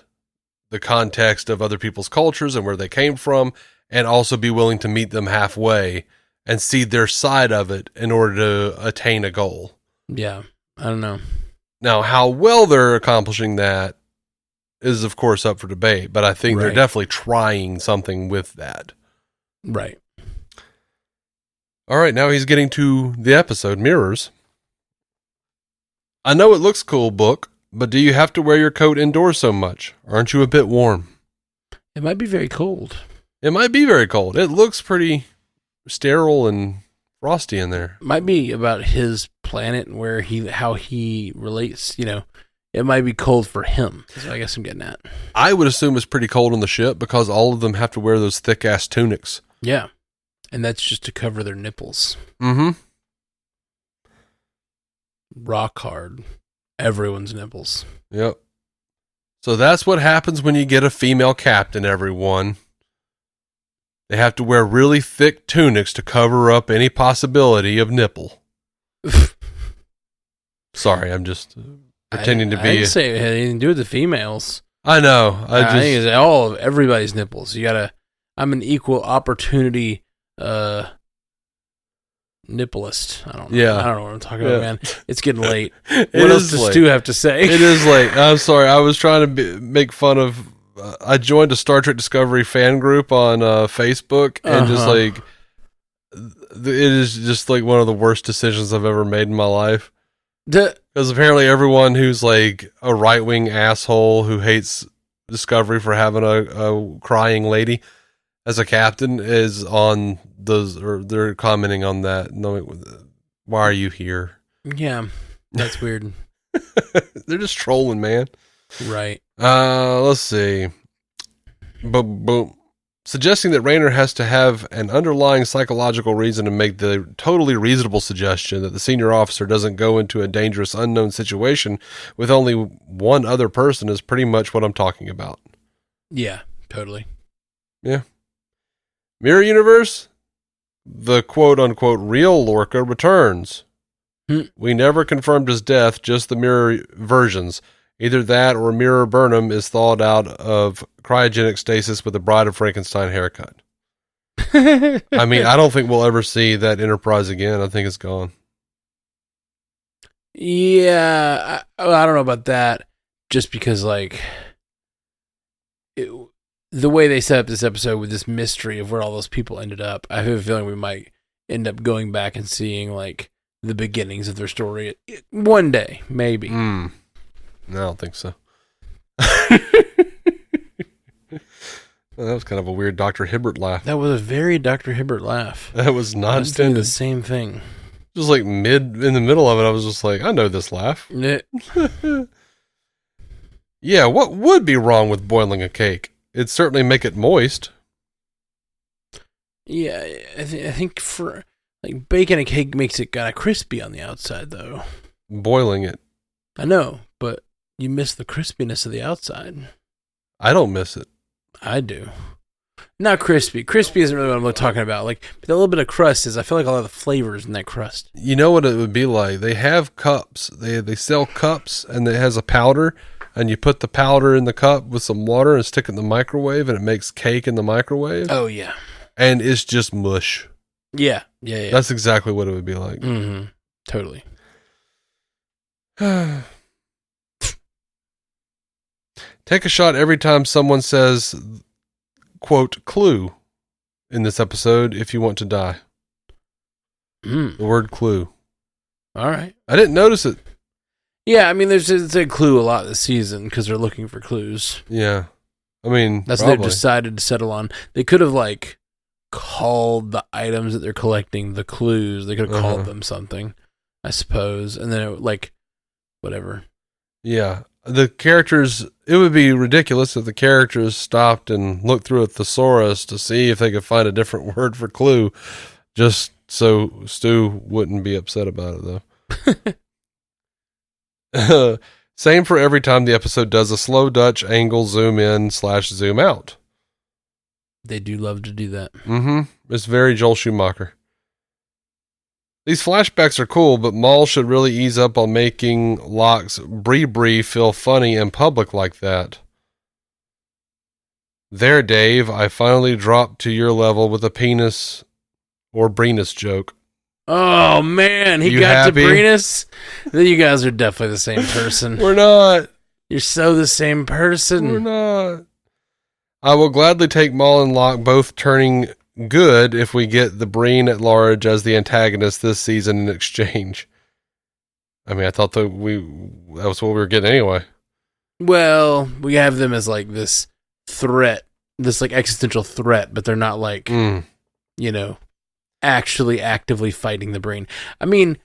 the context of other people's cultures and where they came from, and also be willing to meet them halfway and see their side of it in order to attain a goal. Yeah, I don't know. Now, how well they're accomplishing that is, of course, up for debate, but I think they're definitely trying something with that. Right. All right, now he's getting to the episode, Mirrors. I know it looks cool, book, but do you have to wear your coat indoors so much? Aren't you a bit warm? It might be very cold. It might be very cold. It looks pretty sterile and frosty in there. Might be about his planet and where how he relates, you know. It might be cold for him. That's what I guess I'm getting at. I would assume it's pretty cold on the ship because all of them have to wear those thick ass tunics. Yeah. And that's just to cover their nipples. Mm-hmm. Rock hard. Everyone's nipples. Yep. So that's what happens when you get a female captain, everyone. They have to wear really thick tunics to cover up any possibility of nipple. Sorry, I'm just pretending to be. I didn't say it had anything to do with the females. I know. I think it's all of everybody's nipples. I'm an equal opportunity nipplist. I don't know. Yeah. I don't know what I'm talking about, man. It's getting late. What else does Stu have to say? It is late. I'm sorry. I was trying to make fun of. I joined a Star Trek Discovery fan group on Facebook, and just like, it is just like one of the worst decisions I've ever made in my life. Because apparently everyone who's like a right-wing asshole who hates Discovery for having a crying lady as a captain is on those, or they're commenting on that. No, why are you here? Yeah, that's weird. They're just trolling, man. Right. Let's see. Boom. Suggesting that Rayner has to have an underlying psychological reason to make the totally reasonable suggestion that the senior officer doesn't go into a dangerous unknown situation with only one other person is pretty much what I'm talking about. Yeah, totally. Yeah. Mirror Universe, the quote-unquote real Lorca returns. We never confirmed his death, just the mirror versions. Either that or Mirror Burnham is thawed out of cryogenic stasis with a Bride of Frankenstein haircut. I mean, I don't think we'll ever see that Enterprise again. I think it's gone. Yeah, I don't know about that. Just because, like, the way they set up this episode with this mystery of where all those people ended up, I have a feeling we might end up going back and seeing, like, the beginnings of their story one day, maybe. No, I don't think so. Well, that was kind of a weird Dr. Hibbert laugh. That was a very Dr. Hibbert laugh. That was not I was doing the same thing. Just like in the middle of it, I was just like, I know this laugh. Yeah, what would be wrong with boiling a cake? It'd certainly make it moist. Yeah, I think for like baking a cake makes it kind of crispy on the outside, though. Boiling it. I know, but you miss the crispiness of the outside. I don't miss it. I do. Not crispy. Crispy isn't really what I'm talking about. Like, but a little bit of crust is, I feel like a lot of the flavors in that crust. You know what it would be like? They have cups. They sell cups, and it has a powder, and you put the powder in the cup with some water and stick it in the microwave, and it makes cake in the microwave. Oh, yeah. And it's just mush. Yeah. That's exactly what it would be like. Mm-hmm. Totally. Take a shot every time someone says, quote, clue in this episode if you want to die. The word clue. All right. I didn't notice it. Yeah, I mean, it's a clue a lot this season because they're looking for clues. Yeah. I mean, that's what they've decided to settle on. They could have, like, called the items that they're collecting the clues. They could have called them something, I suppose. And then, whatever. Yeah. The characters, it would be ridiculous if the characters stopped and looked through a thesaurus to see if they could find a different word for clue, just so Stu wouldn't be upset about it, though. Same for every time the episode does a slow Dutch angle zoom in / zoom out. They do love to do that. It's very Joel Schumacher. These flashbacks are cool, but Moll should really ease up on making L'ak's Bree feel funny in public like that. There, Dave, I finally dropped to your level with a penis or Breenus joke. Oh, man, he got happy? To Breenus? Then you guys are definitely the same person. We're not. You're so the same person. We're not. I will gladly take Moll and L'ak both turning good if we get the Breen at large as the antagonist this season in exchange. I mean, I thought that was what we were getting anyway. Well, we have them as like this threat, this like existential threat, but they're not like, actually actively fighting the Breen. I mean,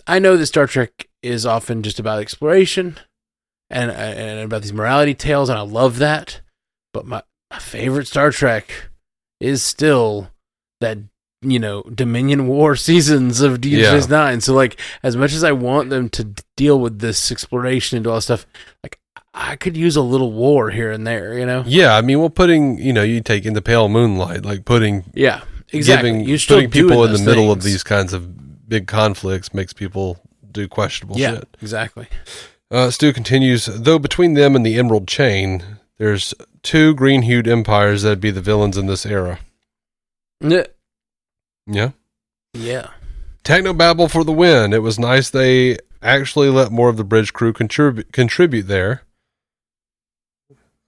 I know that Star Trek is often just about exploration and about these morality tales, and I love that. But my favorite Star Trek is still that, Dominion War seasons of Deep Space Nine. So, like, as much as I want them to deal with this exploration and do all this stuff, like, I could use a little war here and there, Yeah, I mean, well, putting, you take in the pale moonlight, like putting... Yeah, exactly. Putting people in the middle of these kinds of big conflicts makes people do questionable shit. Yeah, exactly. Stu continues, though between them and the Emerald Chain, there's 2 green-hued empires that'd be the villains in this era. Yeah? Yeah. Technobabble for the win. It was nice they actually let more of the bridge crew contribute there.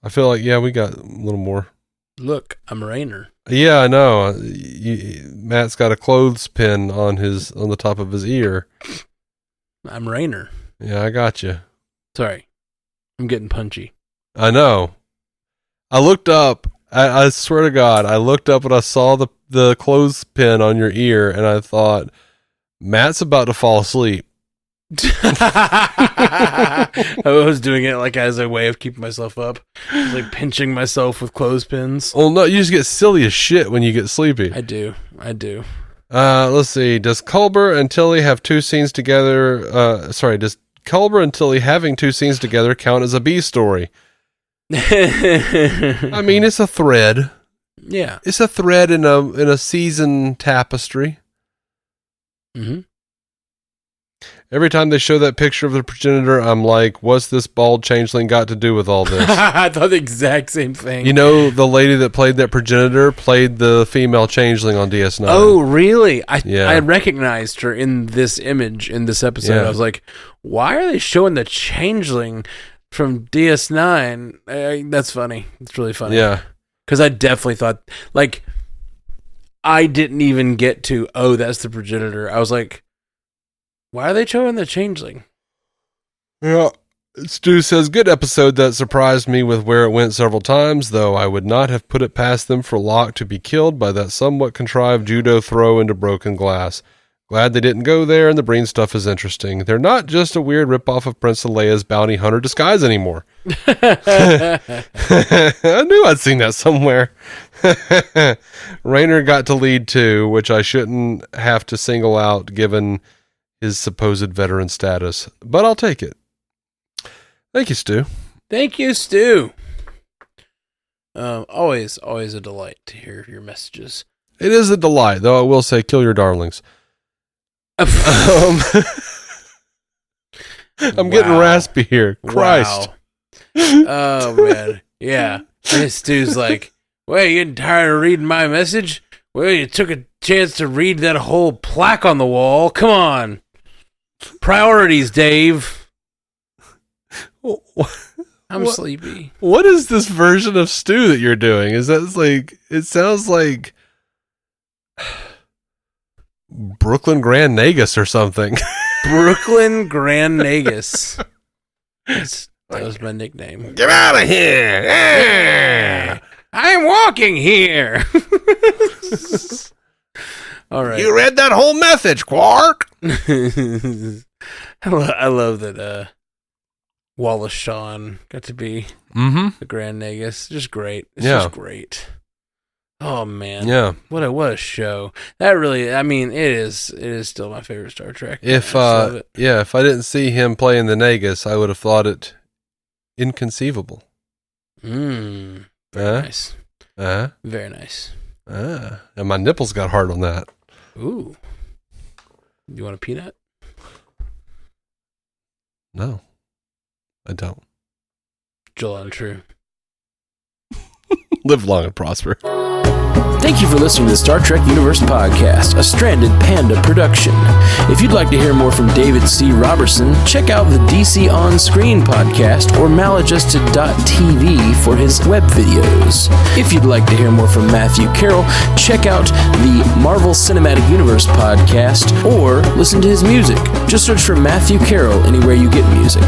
I feel like, we got a little more. Look, I'm Rayner. Yeah, I know. Matt's got a clothespin on the top of his ear. I'm Rayner. Yeah, I got you. Sorry. I'm getting punchy. I know. I looked up. I swear to God, I looked up and I saw the clothespin on your ear, and I thought, Matt's about to fall asleep. I was doing it like as a way of keeping myself up. I was like pinching myself with clothespins. Well, no, you just get silly as shit when you get sleepy. I do. Let's see. Does Culber and Tilly have two scenes together? Does Culber and Tilly having two scenes together count as a B story? I mean, it's a thread. Yeah. It's a thread in a season tapestry. Mm-hmm. Every time they show that picture of the progenitor, I'm like, what's this bald changeling got to do with all this? I thought the exact same thing. You know, the lady that played that progenitor played the female changeling on DS9. Oh, really? I recognized her in this image, in this episode. Yeah. I was like, why are they showing the changeling from DS9? That's funny. It's really funny. Yeah. Because I definitely thought, like, I didn't even get to, oh, that's the progenitor. I was like, why are they showing the changeling? Yeah. Stu says, good episode that surprised me with where it went several times, though I would not have put it past them for L'ak to be killed by that somewhat contrived judo throw into broken glass. Glad they didn't go there, and the Breen stuff is interesting. They're not just a weird ripoff of Princess Leia's bounty hunter disguise anymore. I knew I'd seen that somewhere. Raynor got to lead too, which I shouldn't have to single out given his supposed veteran status, but I'll take it. Thank you, Stu. Thank you, Stu. Always a delight to hear your messages. It is a delight, though I will say, kill your darlings. I'm getting raspy here. Christ. Wow. Oh, man. Yeah. And Stu's like, well, you getting tired of reading my message? Well, you took a chance to read that whole plaque on the wall. Come on. Priorities, Dave. I'm sleepy. What is this version of Stu that you're doing? Is that like, it sounds like Brooklyn Grand Nagus or something. Brooklyn Grand Nagus. That was my nickname. Get out of here! I'm walking here. All right. You read that whole message, Quark. I love that Wallace Shawn got to be the Grand Nagus. Just great. It's just great. Oh man. Yeah. What a show. That really, I mean, it is still my favorite Star Trek. If I didn't see him playing the Nagus, I would have thought it inconceivable. Very nice. Very nice. And my nipples got hard on that. Ooh. You want a peanut? No, I don't. Joel untrue. Live long and prosper. Thank you for listening to the Star Trek Universe Podcast, a Stranded Panda production. If you'd like to hear more from David C. Roberson, check out the DC On Screen podcast or maladjusted.tv for his web videos. If you'd like to hear more from Matthew Carroll, check out the Marvel Cinematic Universe podcast or listen to his music. Just search for Matthew Carroll anywhere you get music.